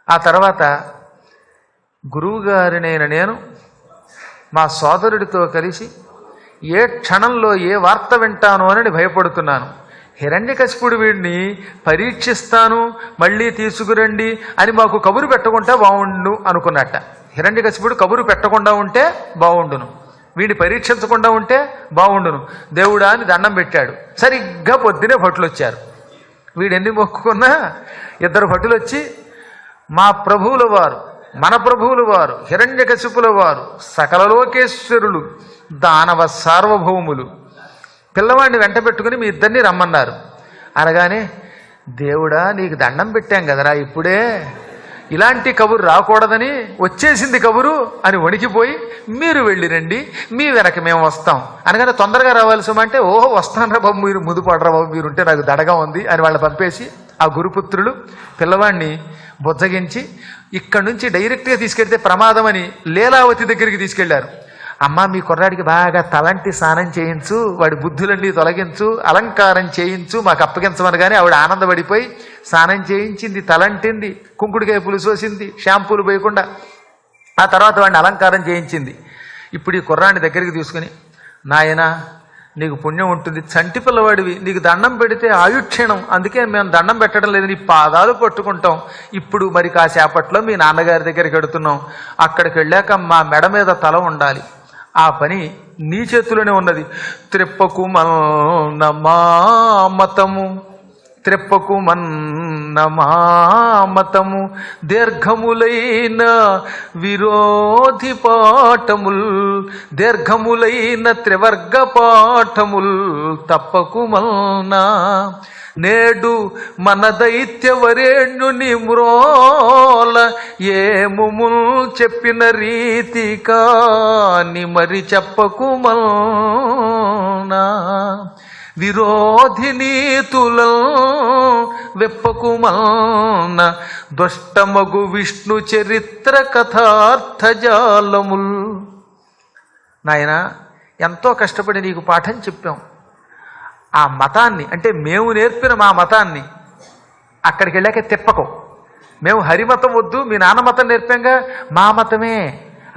ఆ తర్వాత గురువుగారినైన నేను మా సోదరుడితో కలిసి ఏ క్షణంలో ఏ వార్త వింటానో అని భయపడుతున్నాను. హిరణ్యకశిపుడు వీడిని పరీక్షిస్తాను, మళ్ళీ తీసుకురండి అని మాకు కబురు పెట్టకుండా బాగుండు అనుకున్నట్ట. హిరణ్యకశిపుడు కబురు పెట్టకుండా ఉంటే బాగుండును, వీడిని పరీక్షించకుండా ఉంటే బాగుండును. దేవుడా అని దండం పెట్టాడు. సరిగ్గా పొద్దునే భటులు వచ్చారు. వీడెన్ని మొక్కుకున్నా 2 భటులు వచ్చి, మా ప్రభువుల వారు, మన ప్రభువుల వారు, హిరణ్యకశిపుల వారు, సకల లోకేశ్వరులు, దానవ సార్వభౌములు, పిల్లవాడిని వెంట పెట్టుకుని మీ ఇద్దరిని రమ్మన్నారు. అనగానే, దేవుడా నీకు దండం పెట్టాం కదరా, ఇప్పుడే ఇలాంటి కబురు రాకూడదని వచ్చేసింది కబురు అని వణికిపోయి, మీరు వెళ్ళిరండి, మీ వెనక మేము వస్తాం అనగానే తొందరగా రావాల్సమంటే, ఓహో వస్తానరా బాబు, మీరు ముందు పడరా బాబు, మీరుంటే నాకు దడగా ఉంది అని వాళ్ళు పంపేసి ఆ గురుపుత్రులు పిల్లవాడిని బుజ్జగించి ఇక్కడి నుంచి డైరెక్ట్గా తీసుకెళ్తే ప్రమాదం అని లీలావతి దగ్గరికి తీసుకెళ్లారు. అమ్మ మీ కుర్రాడికి బాగా తలంటి స్నానం చేయించు, వాడి బుద్ధులన్నీ తొలగించు, అలంకారం చేయించు, మాకు అప్పగించమనగానే ఆవిడ ఆనందపడిపోయి స్నానం చేయించింది, తలంటింది, కుంకుడికాయ పులుసు వేసింది, షాంపూలు పోయకుండా. ఆ తర్వాత వాడిని అలంకారం చేయించింది. ఇప్పుడు ఈ కుర్రాడిని దగ్గరికి తీసుకుని, నాయనా నీకు పుణ్యం ఉంటుంది, చంటి పిల్లవాడివి, నీకు దండం పెడితే ఆయుక్షీణం, అందుకే మేము దండం పెట్టడం లేదు, నీ పాదాలు పట్టుకుంటాం. ఇప్పుడు మరి కాసేపట్లో మీ నాన్నగారి దగ్గరికి వెడుతున్నాం, అక్కడికి వెళ్ళాక మా మెడ మీద తల ఉండాలి, ఆ పని నీ చేతిలోనే ఉన్నది. త్రిప్పకు మతము, త్రిప్పకు మతము, దీర్ఘములైన విరోధి పాఠముల్, దీర్ఘములైన త్రివర్గ పాఠముల్ తప్పకు మల్నా. నేడు మన దైత్యవరేణ్యుని మ్రోల ఏముముల్ చెప్పిన రీతి కాని మరి చెప్పకు మల్నా. విరోధి నీతుల వెప్పకుమల్న దుష్టమగు విష్ణు చరిత్ర కథార్థజాలముల్. నాయనా ఎంతో కష్టపడి నీకు పాఠం చెప్పాం, ఆ మతాన్ని అంటే మేము నేర్పిన మా మతాన్ని అక్కడికి వెళ్ళాక తిప్పకు. మేము హరిమతం వద్దు, మీ నాన్న మతం నేర్పాంగా, మా మతమే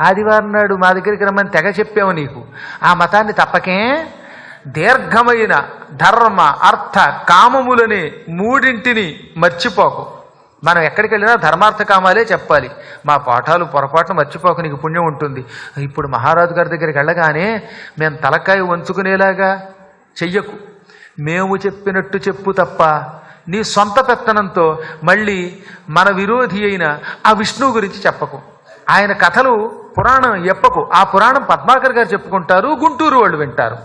ఆదివారం నాడు మా దగ్గరికి రమ్మని తెగ చెప్పాము నీకు, ఆ మతాన్ని తప్పకే. దీర్ఘమైన ధర్మ అర్థ కామములని 3 మర్చిపోకు. మనం ఎక్కడికి వెళ్ళినా ధర్మార్థ కామాలే చెప్పాలి. మా పాఠాలు పొరపాటున మర్చిపోక, నీకు పుణ్యం ఉంటుంది. ఇప్పుడు మహారాజు గారి దగ్గరికి వెళ్ళగానే మేము తలకాయ వంచుకునేలాగా చెయ్యకు, మేము చెప్పినట్టు చెప్పు తప్ప నీ సొంత పెత్తనంతో మళ్ళీ మన విరోధి అయిన ఆ విష్ణువు గురించి చెప్పకు. ఆయన కథలు పురాణం ఎప్పకు. ఆ పురాణం పద్మాకర్ గారు చెప్పుకుంటారు, గుంటూరు వాళ్ళు వింటారు,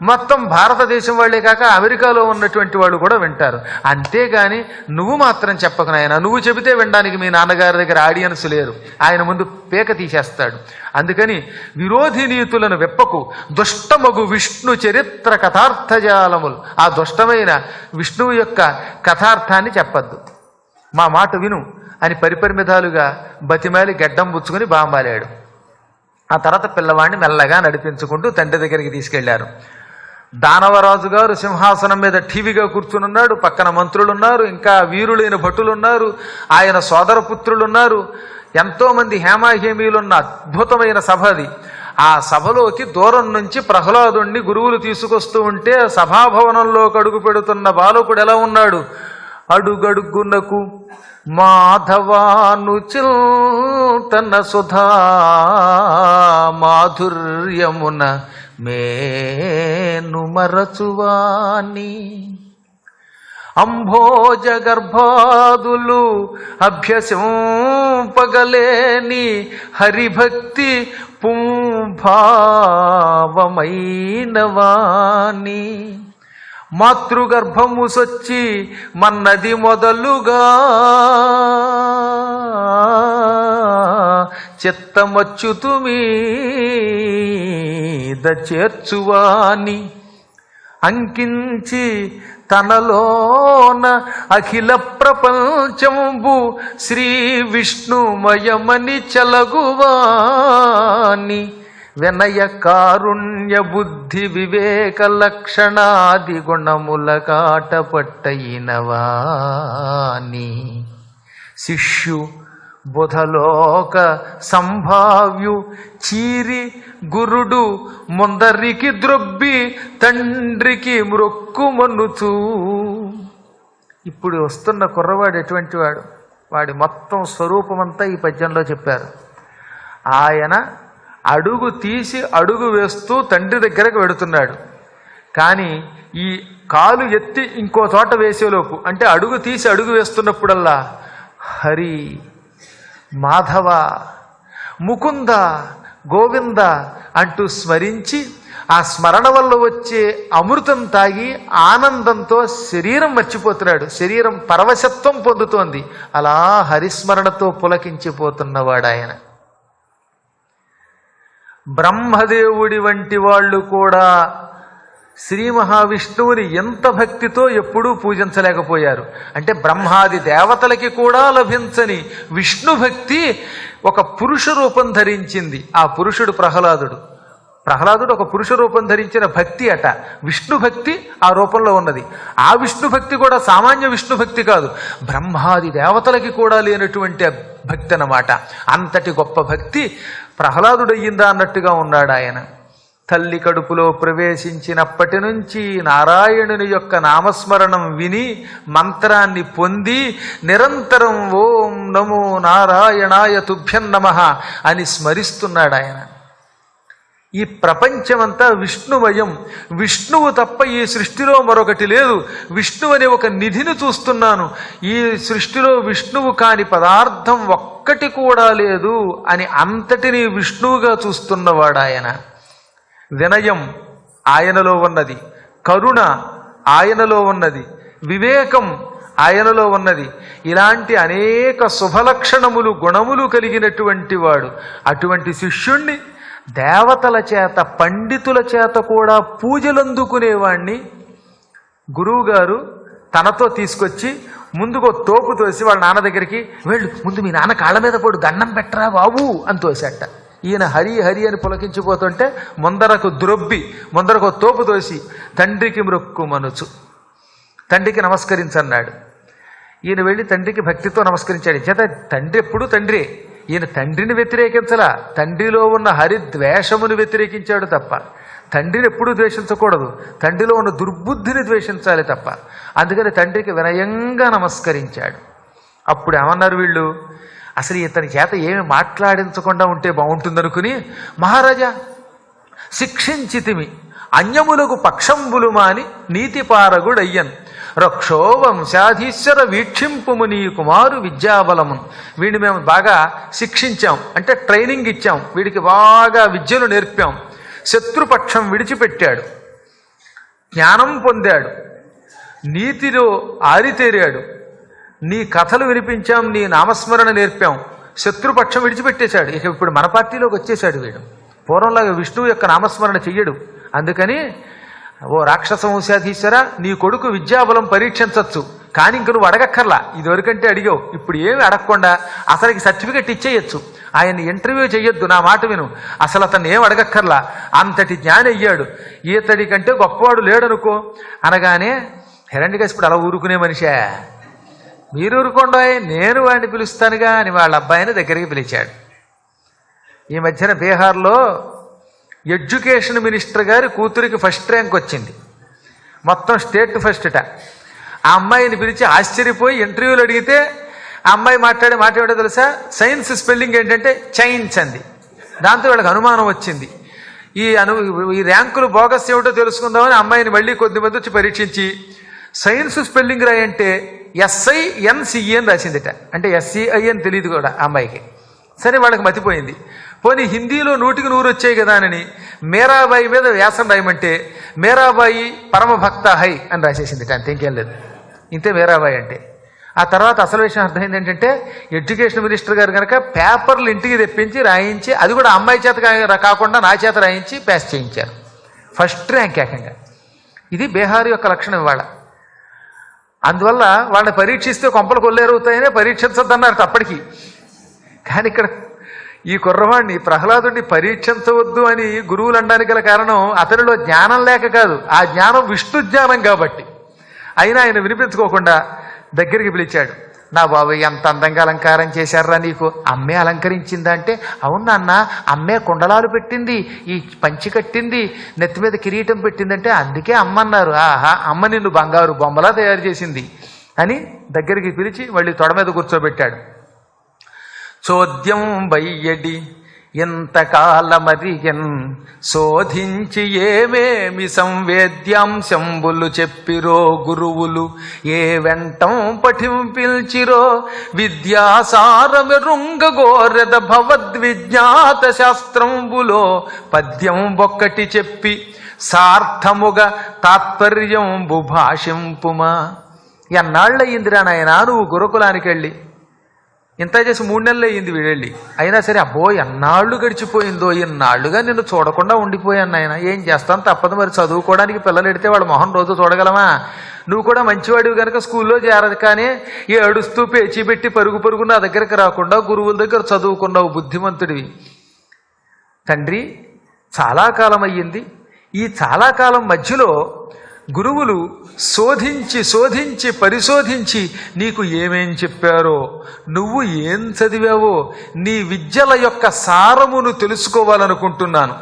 మొత్తం భారతదేశం వాళ్లే కాక అమెరికాలో ఉన్నటువంటి వాళ్ళు కూడా వింటారు. అంతేగాని నువ్వు మాత్రం చెప్పకు నాయన. నువ్వు చెబితే వినడానికి మీ నాన్నగారి దగ్గర ఆడియన్స్ లేరు, ఆయన ముందు పేక తీసేస్తాడు. అందుకని విరోధి నీతులను వెప్పకు, దుష్టమగు విష్ణు చరిత్ర కథార్థజాలములు, ఆ దుష్టమైన విష్ణువు యొక్క కథార్థాన్ని చెప్పద్దు, మా మాట విను అని పరిపరిమితాలుగా బతిమాలి గడ్డం పుచ్చుకొని బాంబాలాడు. ఆ తర్వాత పిల్లవాడిని మెల్లగా నడిపించుకుంటూ తండ్రి దగ్గరికి తీసుకెళ్లారు. దానవరాజు గారు సింహాసనం మీద ఠీవిగా కూర్చునున్నాడు, పక్కన మంత్రులున్నారు, ఇంకా వీరులైన భటులున్నారు, ఆయన సోదర పుత్రులున్నారు, ఎంతోమంది హేమాహేమీలున్న అద్భుతమైన సభ అది. ఆ సభలోకి దూరం నుంచి ప్రహ్లాదుణ్ణి గురువులు తీసుకొస్తూ ఉంటే సభాభవనంలోకి అడుగు పెడుతున్న బాలకుడు ఎలా ఉన్నాడు? అడుగడుగునకు మాధవాను చింతన సుధా మాధుర్యమున మేను మరచువాని అంభోజ గర్భాదులు అభ్యసింపగలేని హరిభక్తి పుంభావమైన వాణి మాతృగర్భము సొచ్చి మన్నది మొదలుగా చిత్తమచ్యుతు మీద చేర్చువాని అంకించి తనలోన అఖిల ప్రపంచంబు శ్రీ విష్ణుమయమని చలగువాని వినయ కారుణ్య బుద్ధి వివేక లక్షణాది గుణముల కాటపట్టయినవాని శిష్యు బుధలోక సంభావ్యు చీరి గురుడు ముందరికి ద్రొబ్బి తండ్రికి మ్రొక్కుమనుచూ. ఇప్పుడు వస్తున్న కుర్రవాడు ఎటువంటి వాడు? వాడి మొత్తం స్వరూపమంతా ఈ పద్యంలో చెప్పారు. ఆయన అడుగు తీసి అడుగు వేస్తూ తండ్రి దగ్గరకు వెడుతున్నాడు. కానీ ఈ కాలు ఎత్తి ఇంకో చోట వేసేలోపు, అంటే అడుగు తీసి అడుగు వేస్తున్నప్పుడల్లా హరి, మాధవ, ముకుంద, గోవింద అంటూ స్మరించి ఆ స్మరణ వల్ల వచ్చే అమృతం తాగి ఆనందంతో శరీరం మర్చిపోతున్నాడు. శరీరం పరవశత్వం పొందుతోంది. అలా హరిస్మరణతో పులకించిపోతున్నవాడు ఆయన. బ్రహ్మదేవుడి వంటి వాళ్ళు కూడా శ్రీ మహావిష్ణువుని ఎంత భక్తితో ఎప్పుడూ పూజించలేకపోయారు. అంటే బ్రహ్మాది దేవతలకి కూడా లభించని విష్ణు భక్తి ఒక పురుష రూపం ధరించింది. ఆ పురుషుడు ప్రహ్లాదుడు. ప్రహ్లాదుడు ఒక పురుష రూపం ధరించిన భక్తి అట. విష్ణు భక్తి ఆ రూపంలో ఉన్నది. ఆ విష్ణు భక్తి కూడా సామాన్య విష్ణు భక్తి కాదు, బ్రహ్మాది దేవతలకి కూడా లేనటువంటి భక్తి అన్నమాట. అంతటి గొప్ప భక్తి ప్రహ్లాదుడు అయ్యిందా అన్నట్టుగా ఉన్నాడు ఆయన. తల్లి కడుపులో ప్రవేశించినప్పటి నుంచి నారాయణుని యొక్క నామస్మరణం విని మంత్రాన్ని పొంది నిరంతరం ఓం నమో నారాయణాయ తుభ్యం నమః అని స్మరిస్తున్నాడు ఆయన. ఈ ప్రపంచమంతా విష్ణుమయం. విష్ణువు తప్ప ఈ సృష్టిలో మరొకటి లేదు. విష్ణువు అనే ఒక నిధిని చూస్తున్నాను. ఈ సృష్టిలో విష్ణువు కాని పదార్థం ఒక్కటి కూడా లేదు అని అంతటినీ విష్ణువుగా చూస్తున్నవాడు ఆయన. వినయం ఆయనలో ఉన్నది, కరుణ ఆయనలో ఉన్నది, వివేకం ఆయనలో ఉన్నది. ఇలాంటి అనేక శుభలక్షణములు గుణములు కలిగినటువంటి వాడు. అటువంటి శిష్యుణ్ణి దేవతల చేత పండితుల చేత కూడా పూజలందుకునేవాణ్ణి గురువుగారు తనతో తీసుకొచ్చి ముందుకు తోపు తోసి వాళ్ళ నాన్న దగ్గరికి వెళ్ళు, ముందు మీ నాన్న కాళ్ళ మీద పడు, దండం పెట్టరా బాబు అని తోసేట. ఈయన హరి హరి అని పులకించిపోతుంటే ముందరకు ద్రొబ్బి ముందరకు తోపు తోసి తండ్రికి మ్రొక్కుమనుచు, తండ్రికి నమస్కరించన్నాడు. ఈయన వెళ్ళి తండ్రికి భక్తితో నమస్కరించాడు. చేత తండ్రి ఎప్పుడు తండ్రి. ఈయన తండ్రిని వ్యతిరేకించలా, తండ్రిలో ఉన్న హరిద్వేషమును వ్యతిరేకించాడు తప్ప. తండ్రిని ఎప్పుడూ ద్వేషించకూడదు, తండ్రిలో ఉన్న దుర్బుద్ధిని ద్వేషించాలి తప్ప. అందుకని తండ్రికి వినయంగా నమస్కరించాడు. అప్పుడు ఏమన్నారు వీళ్ళు, అసలు ఇతని చేత ఏమి మాట్లాడించకుండా ఉంటే బాగుంటుందనుకుని, మహారాజా శిక్షించితిమి అన్యములకు పక్షంబులు మాని నీతిపారగుడయ్యన్ రక్షో వంశాధీశ్వర వీక్షింపుము నీ కుమారు విద్యాబలమున్. వీడిని మేము బాగా శిక్షించాం, అంటే ట్రైనింగ్ ఇచ్చాం, వీడికి బాగా విద్యలు నేర్పాం. శత్రుపక్షం విడిచిపెట్టాడు, జ్ఞానం పొందాడు, నీతిలో ఆరితేరాడు, నీ కథలు వినిపించాం, నీ నామస్మరణ నేర్పాం, శత్రుపక్షం విడిచిపెట్టేశాడు. ఇక ఇప్పుడు మన పార్టీలోకి వచ్చేశాడు వీడు. పూర్వంలాగా విష్ణువు యొక్క నామస్మరణ చెయ్యడు. అందుకని ఓ రాక్షస వంశాధీశ్వర, నీ కొడుకు విద్యాబలం పరీక్షించవచ్చు, కానీ ఇంక నువ్వు అడగక్కర్లా. ఇదివరకంటే అడిగావు, ఇప్పుడు ఏమి అడగకుండా అతనికి సర్టిఫికెట్ ఇచ్చేయచ్చు. ఆయన్ని ఇంటర్వ్యూ చెయ్యొద్దు, నా మాట విను, అసలు అతన్ని ఏం అడగక్కర్లా, అంతటి జ్ఞాని అయ్యాడు, ఈతడి కంటే గొప్పవాడు లేడనుకో అనగానే హిరణ్యకశిపుడు అలా ఊరుకునే మనిషే, మీరు ఊరుకోండి, నేను వాడిని పిలుస్తానుగా అని వాళ్ళ అబ్బాయిని దగ్గరికి పిలిచాడు. ఈ మధ్యన బీహార్లో ఎడ్యుకేషన్ మినిస్టర్ గారి కూతురికి ఫస్ట్ ర్యాంక్ వచ్చింది, మొత్తం స్టేట్ ఫస్ట్ట. ఆ అమ్మాయిని పిలిచి ఆశ్చర్యపోయి ఇంటర్వ్యూలు అడిగితే ఆ అమ్మాయి మాట్లాడే మాట ఏమిటో తెలుసా? సైన్స్ స్పెల్లింగ్ ఏంటంటే చైన్స్ అంది. దాంతో వీళ్ళకి అనుమానం వచ్చింది. ఈ ర్యాంకులు బోగస్ ఏమిటో తెలుసుకుందామని అమ్మాయిని మళ్ళీ కొద్దిమంది వచ్చి పరీక్షించి సైన్స్ స్పెల్లింగ్ రాయంటే SINCE అని రాసిందిట. అంటే SCI అని తెలియదు కూడా ఆ అమ్మాయికి. సరే వాళ్ళకి మతిపోయింది. పోనీ హిందీలో 100కి 100 వచ్చాయి కదా అని మీరాబాయి మీద వ్యాసం రాయమంటే మీరాబాయి పరమభక్త హై అని రాసేసిందిట. అంతే, ఇంకేం లేదు. ఇంతే మీరాబాయి అంటే. ఆ తర్వాత అసలు విషయం అర్థమైంది ఏంటంటే ఎడ్యుకేషన్ మినిస్టర్ గారు కనుక పేపర్లు ఇంటికి తెప్పించి రాయించి, అది కూడా అమ్మాయి చేత కాకుండా నా చేత రాయించి పాస్ చేయించారు. ఫస్ట్ ర్యాంక్ ఏకంగా. ఇది బీహార్ యొక్క లక్షణం ఇవాళ. అందువల్ల వాళ్ళని పరీక్షిస్తే కొంపలు కొల్లేరవుతాయనే పరీక్షించద్దన్నారు అప్పటికి. కానీ ఇక్కడ ఈ కుర్రవాడిని ప్రహ్లాదుడిని పరీక్షించవద్దు అని గురువులు అనడానికి గల కారణం అతనిలో జ్ఞానం లేక కాదు, ఆ జ్ఞానం విష్ణు జ్ఞానం కాబట్టి. అయినా ఆయన వినిపించుకోకుండా దగ్గరికి పిలిచాడు. నా బాబు ఎంత అందంగా అలంకారం చేశారా నీకు, అమ్మే అలంకరించిందా అంటే, అవును నాన్న అమ్మే కుండలాలు పెట్టింది, ఈ పంచి కట్టింది, నెత్తి మీద కిరీటం పెట్టిందంటే అందుకే అమ్మన్నారు. ఆహా, అమ్మ నిన్ను బంగారు బొమ్మలా తయారు చేసింది అని దగ్గరికి పిలిచి మళ్ళీ తొడ మీద కూర్చోబెట్టాడు. చోద్యం బయ్యడి ఎంతకాలమరిగన్ శోధించి ఏమేమి సంవేద్యాంశంబులు చెప్పిరో గురువులు, ఏ వెంటం పఠింపిల్చిరో విద్యాసారమెరుంగగోరెద భవద్విజ్ఞాత శాస్త్రంబులో పద్యం ఒక్కటి చెప్పి సార్థముగా తాత్పర్యంబు భాషింపుమా. ఎన్నాళ్ళయిందిరా నాయనా నువ్వు గురుకులానికి వెళ్ళి? ఇంత చేసి 3 నెలలు అయ్యింది వీడెళ్ళి. అయినా సరే అబ్బో ఎన్నాళ్ళు గడిచిపోయిందో, ఎన్నాళ్ళుగా నిన్ను చూడకుండా ఉండిపోయాను నాయన. ఏం చేస్తాను, తప్పదు మరి. చదువుకోవడానికి పిల్లలు ఎడితే వాళ్ళ మొహం రోజు చూడగలమా? నువ్వు కూడా మంచివాడివి కనుక స్కూల్లో చేరదు, కానీ ఏడుస్తూ పేచీ పెట్టి పరుగు నా దగ్గరికి రాకుండా గురువుల దగ్గర చదువుకున్నావు, బుద్ధిమంతుడివి. తండ్రి చాలా కాలం అయ్యింది. ఈ చాలా కాలం మధ్యలో గురువులు శోధించి పరిశోధించి నీకు ఏమేం చెప్పారో, నువ్వు ఏం చదివావో, నీ విద్యల యొక్క సారమును తెలుసుకోవాలనుకుంటున్నాను.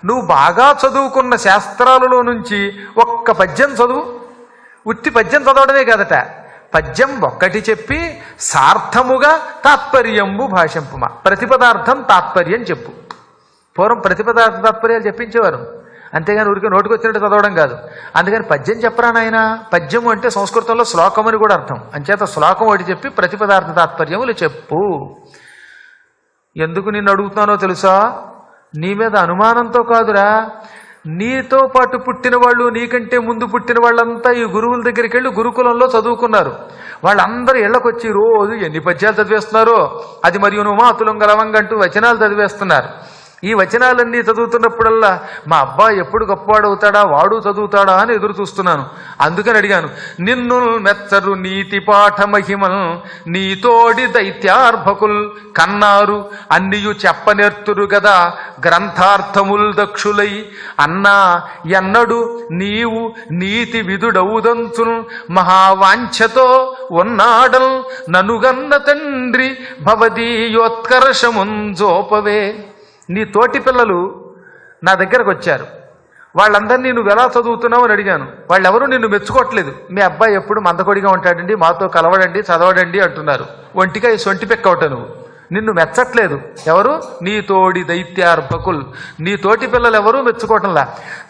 నువ్వు బాగా చదువుకున్న శాస్త్రాలలో నుంచి ఒక్క పద్యం చదువు. ఉత్తి పద్యం చదవడమే కాదట, పద్యం ఒక్కటి చెప్పి సార్థముగా తాత్పర్యంబు భాషింపుమా. ప్రతిపదార్థం తాత్పర్యం చెప్పు. పూర్వం ప్రతిపదార్థ తాత్పర్యాలు చెప్పించేవారు, అంతేగాని ఊరికే నోటికొచ్చినట్టు చదవడం కాదు. అందుకని పద్యం చెప్పరా నాయన. పద్యము అంటే సంస్కృతంలో శ్లోకం అని కూడా అర్థం. అంచేత శ్లోకం ఒకటి చెప్పి ప్రతిపదార్థ తాత్పర్యములు చెప్పు. ఎందుకు నిన్ను అడుగుతున్నానో తెలుసా? నీ మీద అనుమానంతో కాదురా, నీతో పాటు పుట్టిన వాళ్ళు, నీకంటే ముందు పుట్టిన వాళ్ళంతా ఈ గురువుల దగ్గరికి వెళ్ళి గురుకులంలో చదువుకున్నారు. వాళ్ళందరూ ఇళ్లకొచ్చి రోజు ఎన్ని పద్యాలు చదివేస్తున్నారో, అది మరియు నువ్వు మాతులం గలవంగంటూ వచనాలు చదివేస్తున్నారు. ఈ వచనాలన్నీ చదువుతున్నప్పుడల్లా మా అబ్బాయి ఎప్పుడు గొప్పవాడవుతాడా, వాడు చదువుతాడా అని ఎదురు చూస్తున్నాను. అందుకని అడిగాను, నిన్ను మెచ్చరు నీతి పాఠ మహిమల్ నీతోడి దైత్యార్భకుల్ కన్నారు అన్నియు చెప్పనేర్తురు గదా గ్రంథార్థముల్ దక్షులై అన్నా ఎన్నడు నీవు నీతి విదుడౌదంతుల్ మహావాంఛతో ఉన్నాడల్ ననుగన్న తండ్రి భవదీయోత్కర్షముంజోపవే. నీ తోటి పిల్లలు నా దగ్గరకు వచ్చారు. వాళ్ళందరినీ నువ్వు ఎలా చదువుతున్నావు అని అడిగాను. వాళ్ళెవరూ నిన్ను మెచ్చుకోవట్లేదు. మీ అబ్బాయి ఎప్పుడు మందకొడిగా ఉంటాడండి, మాతో కలవడండి, చదవడండి అంటున్నారు. ఒంటిగా ఈ సొంటి పెక్కవట నువ్వు. నిన్ను మెచ్చట్లేదు ఎవరు? నీ తోడి దైత్యార్భకుల్. నీ తోటి పిల్లలు ఎవరూ మెచ్చుకోవటంలా.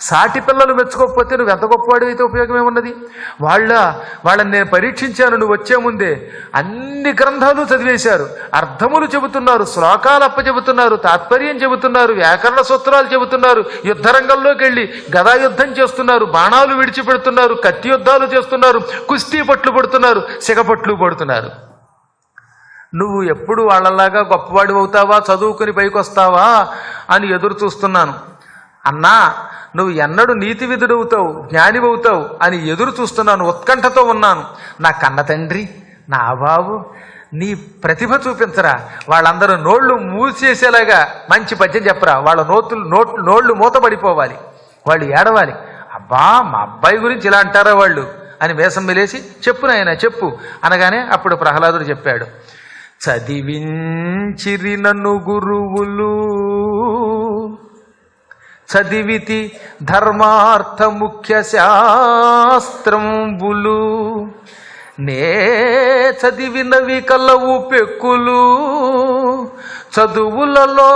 సాటి పిల్లలు మెచ్చుకోకపోతే నువ్వు ఎంత గొప్పవాడు అయితే ఉపయోగం ఏమున్నది? వాళ్ళని నేను పరీక్షించాను. నువ్వు వచ్చే ముందే అన్ని గ్రంథాలు చదివేశారు, అర్థములు చెబుతున్నారు, శ్లోకాలు అప్పచెబుతున్నారు, తాత్పర్యం చెబుతున్నారు, వ్యాకరణ సూత్రాలు చెబుతున్నారు, యుద్ధరంగంలోకి వెళ్ళి గదాయుద్ధం చేస్తున్నారు, బాణాలు విడిచిపెడుతున్నారు, కత్తి యుద్ధాలు చేస్తున్నారు, కుస్తీ పట్లు పడుతున్నారు, సిగపట్లు పడుతున్నారు. నువ్వు ఎప్పుడు వాళ్ళలాగా గొప్పవాడు అవుతావా, చదువుకుని పైకి వస్తావా అని ఎదురు చూస్తున్నాను. అన్నా నువ్వు ఎన్నడూ నీతి విధుడవుతావు, జ్ఞానివవుతావు అని ఎదురు చూస్తున్నాను, ఉత్కంఠతో ఉన్నాను. నా కన్న తండ్రి, నా బాబు, నీ ప్రతిభ చూపించరా. వాళ్ళందరూ నోళ్లు మూసేసేలాగా మంచి పద్యం చెప్పరా. వాళ్ళ నోళ్లు మూతపడిపోవాలి, వాళ్ళు ఏడవాలి. అబ్బా మా అబ్బాయి గురించి ఇలా అంటారా వాళ్ళు అని వేసం వెలేసి చెప్పు నాయన చెప్పు అనగానే అప్పుడు ప్రహ్లాదుడు చెప్పాడు. చదివించిరి నన్ను గురువులు, చదివితి ధర్మార్థ ముఖ్య శాస్త్రంబులు నే చదివినవి కలవు పెక్కులు చదువులలో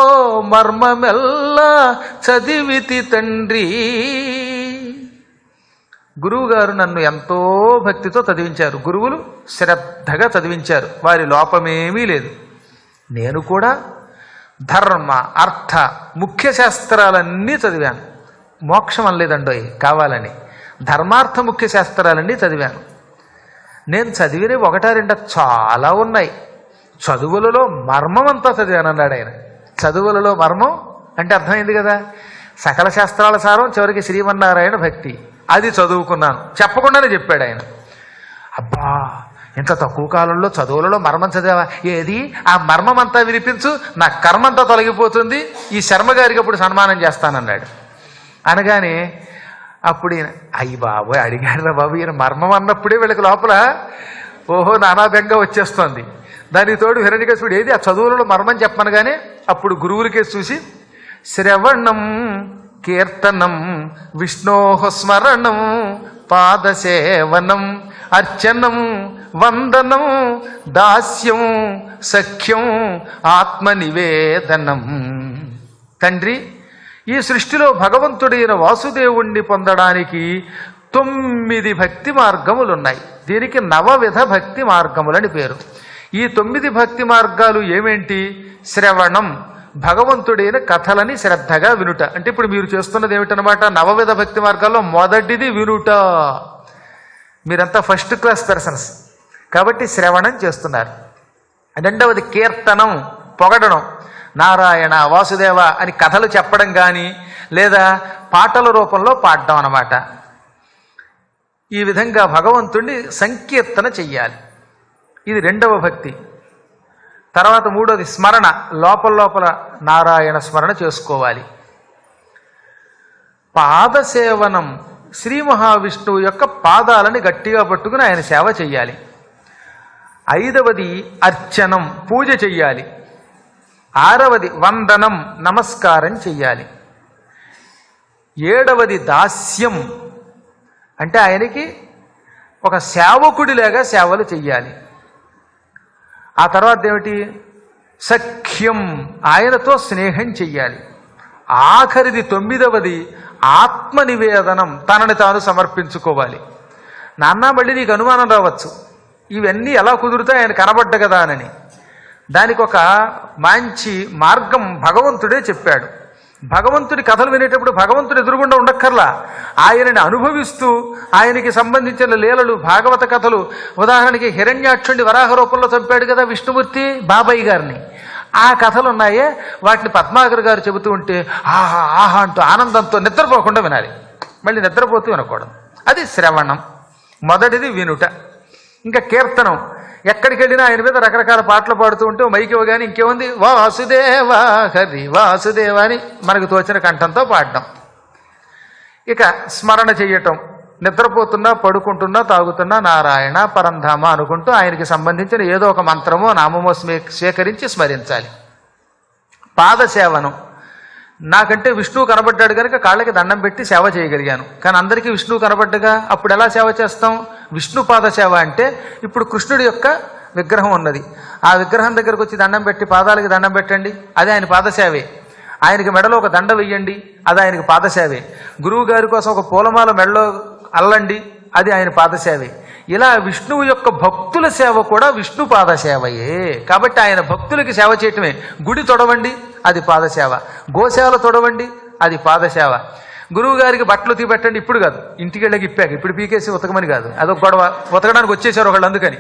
మర్మమెల్ల చదివితి తండ్రి. గురువుగారు నన్ను ఎంతో భక్తితో చదివించారు. గురువులు శ్రద్ధగా చదివించారు, వారి లోపమేమీ లేదు. నేను కూడా ధర్మ అర్థ ముఖ్య శాస్త్రాలన్నీ చదివాను. మోక్షం అనలేదండోయ్, కావాలని ధర్మార్థ ముఖ్య శాస్త్రాలన్నీ చదివాను. నేను చదివినవి ఒకటా రెండా చాలా ఉన్నాయి. చదువులలో మర్మం అంతా చదివాను అన్నాడు ఆయన. చదువులలో మర్మం అంటే అర్థమైంది కదా. సకల శాస్త్రాల సారం చివరికి శ్రీమన్నారాయణ భక్తి, అది చదువుకున్నాను. చెప్పకుండానే చెప్పాడు ఆయన. అబ్బా, ఇంత తక్కువ కాలంలో చదువులలో మర్మం చదివా? ఏది ఆ మర్మం అంతా వినిపించు, నా కర్మంతా తొలగిపోతుంది, ఈ శర్మ గారికి అప్పుడు సన్మానం చేస్తానన్నాడు. అనగానే అప్పుడు ఈయన అయ్యి బాబు అడిగాడు బాబు, ఈయన మర్మం అన్నప్పుడే వీళ్ళకి లోపల ఓహో నానాభంగా వచ్చేస్తోంది. దానికి తోడు హిరణ్యకశిపుడు ఏది ఆ చదువులలో మర్మం చెప్పనగానే అప్పుడు గురువులకే చూసి శ్రవణం కీర్తనం విష్ణోహ స్మరణం పాదసేవనం అర్చనం వందనం దాస్యం సఖ్యం ఆత్మనివేదనం. తండ్రి, ఈ సృష్టిలో భగవంతుడైన వాసుదేవుణ్ణి పొందడానికి 9 భక్తి మార్గములున్నాయి. దీనికి 9 భక్తి మార్గములని పేరు. ఈ 9 భక్తి మార్గాలు ఏమేంటి? శ్రవణం, భగవంతుడైన కథలని శ్రద్ధగా వినుట. అంటే ఇప్పుడు మీరు చేస్తున్నది ఏమిటనమాట? 9 భక్తి మార్గాల్లో మొదటిది వినుట. మీరంతా ఫస్ట్ క్లాస్ పర్సన్స్ కాబట్టి శ్రవణం చేస్తున్నారు. రెండవది కీర్తనం, పొగడడం. నారాయణ వాసుదేవ అని కథలు చెప్పడం కానీ లేదా పాటల రూపంలో పాడడం అన్నమాట. ఈ విధంగా భగవంతుణ్ణి సంకీర్తన చెయ్యాలి. ఇది రెండవ భక్తి. తర్వాత మూడోది స్మరణ, లోపల నారాయణ స్మరణ చేసుకోవాలి. పాదసేవనం, శ్రీ మహావిష్ణువు యొక్క పాదాలని గట్టిగా పట్టుకుని ఆయన సేవ చెయ్యాలి. 5వది అర్చనం, పూజ చెయ్యాలి. 6వది వందనం, నమస్కారం చెయ్యాలి. 7వది దాస్యం, అంటే ఆయనకి ఒక సేవకుడిలాగా సేవలు చెయ్యాలి. ఆ తర్వాత ఏమిటి? సఖ్యం, ఆయనతో స్నేహం చెయ్యాలి. ఆఖరిది 9వది ఆత్మనివేదనం, తనని తాను సమర్పించుకోవాలి. నాన్న మళ్ళీ నీకు అనుమానం రావచ్చు, ఇవన్నీ ఎలా కుదురుతాయి ఆయన కనబడ్డ కదా అని. దానికి ఒక మంచి మార్గం భగవంతుడే చెప్పాడు. భగవంతుడి కథలు వినేటప్పుడు భగవంతుడు ఎదురుగుండా ఉండక్కర్లా, ఆయనని అనుభవిస్తూ ఆయనకి సంబంధించిన లీలలు, భాగవత కథలు. ఉదాహరణకి హిరణ్యాక్షుడి వరాహ రూపంలో చంపాడు కదా విష్ణుమూర్తి బాబాయి గారిని. ఆ కథలు ఉన్నాయే, వాటిని పద్మాకర్ గారు చెబుతూ ఉంటే ఆహా ఆహా అంటూ ఆనందంతో నిద్రపోకుండా వినాలి. మళ్ళీ నిద్రపోతూ వినకూడదు. అది శ్రవణం. మొదటిది వినుట. ఇంకా కీర్తనం, ఎక్కడికి వెళ్ళినా ఆయన మీద రకరకాల పాటలు పాడుతూ ఉంటే మైకి ఇవ్వగానే ఇంకేముంది, వాసుదేవ హరి వాసుదేవ అని మనకు తోచిన కంఠంతో పాడడం. ఇక స్మరణ చెయ్యటం, నిద్రపోతున్నా పడుకుంటున్నా తాగుతున్నా నారాయణ పరంధామ అనుకుంటూ ఆయనకి సంబంధించిన ఏదో ఒక మంత్రమో నామమో స్వీకరించి స్మరించాలి. పాదసేవనం, నాకంటే విష్ణువు కనబడ్డాడు కనుక కాళ్ళకి దండం పెట్టి సేవ చేయగలిగాను. కానీ అందరికీ విష్ణువు కనబడ్డగా అప్పుడు ఎలా సేవ చేస్తాం? విష్ణు పాద సేవ అంటే ఇప్పుడు కృష్ణుడి యొక్క విగ్రహం ఉన్నది, ఆ విగ్రహం దగ్గరకు వచ్చి దండం పెట్టి పాదాలకి దండం పెట్టండి, అది ఆయన పాదసేవే. ఆయనకి మెడలో ఒక దండ వెయ్యండి, అది ఆయనకి పాదసేవే. గురువు గారి కోసం ఒక పూలమాల మెడలో అల్లండి, అది ఆయన పాదసేవే. ఇలా విష్ణువు యొక్క భక్తుల సేవ కూడా విష్ణు పాదసేవయే. కాబట్టి ఆయన భక్తులకి సేవ చేయటమే. గుడి తొడవండి, అది పాదసేవ. గోసేవ తొడవండి, అది పాదసేవ. గురువు గారికి బట్టలు తీపెట్టండి, ఇప్పుడు కాదు, ఇంటికి వెళ్ళకి ఇప్పాక, ఇప్పుడు పీకేసి ఉతకమని కాదు, అదొక గొడవ. ఉతకడానికి వచ్చేసారు ఒకళ్ళు, అందుకని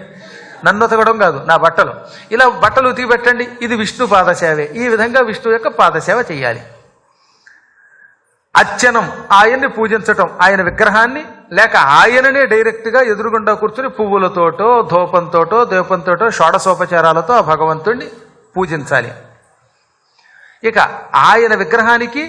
నన్ను ఉతకడం కాదు, నా బట్టలు. ఇలా బట్టలు తీపెట్టండి, ఇది విష్ణు పాదసేవే. ఈ విధంగా విష్ణువు యొక్క పాదసేవ చెయ్యాలి. అర్చనం, ఆయన్ని పూజించటం, ఆయన విగ్రహాన్ని లేక ఆయననే డైరెక్ట్గా ఎదురుగుండా కూర్చుని పువ్వులతోటో ధూపంతోటో దీపంతోటో షోడశోపచారాలతో ఆ భగవంతుణ్ణి పూజించాలి. ఇక ఆయన విగ్రహానికి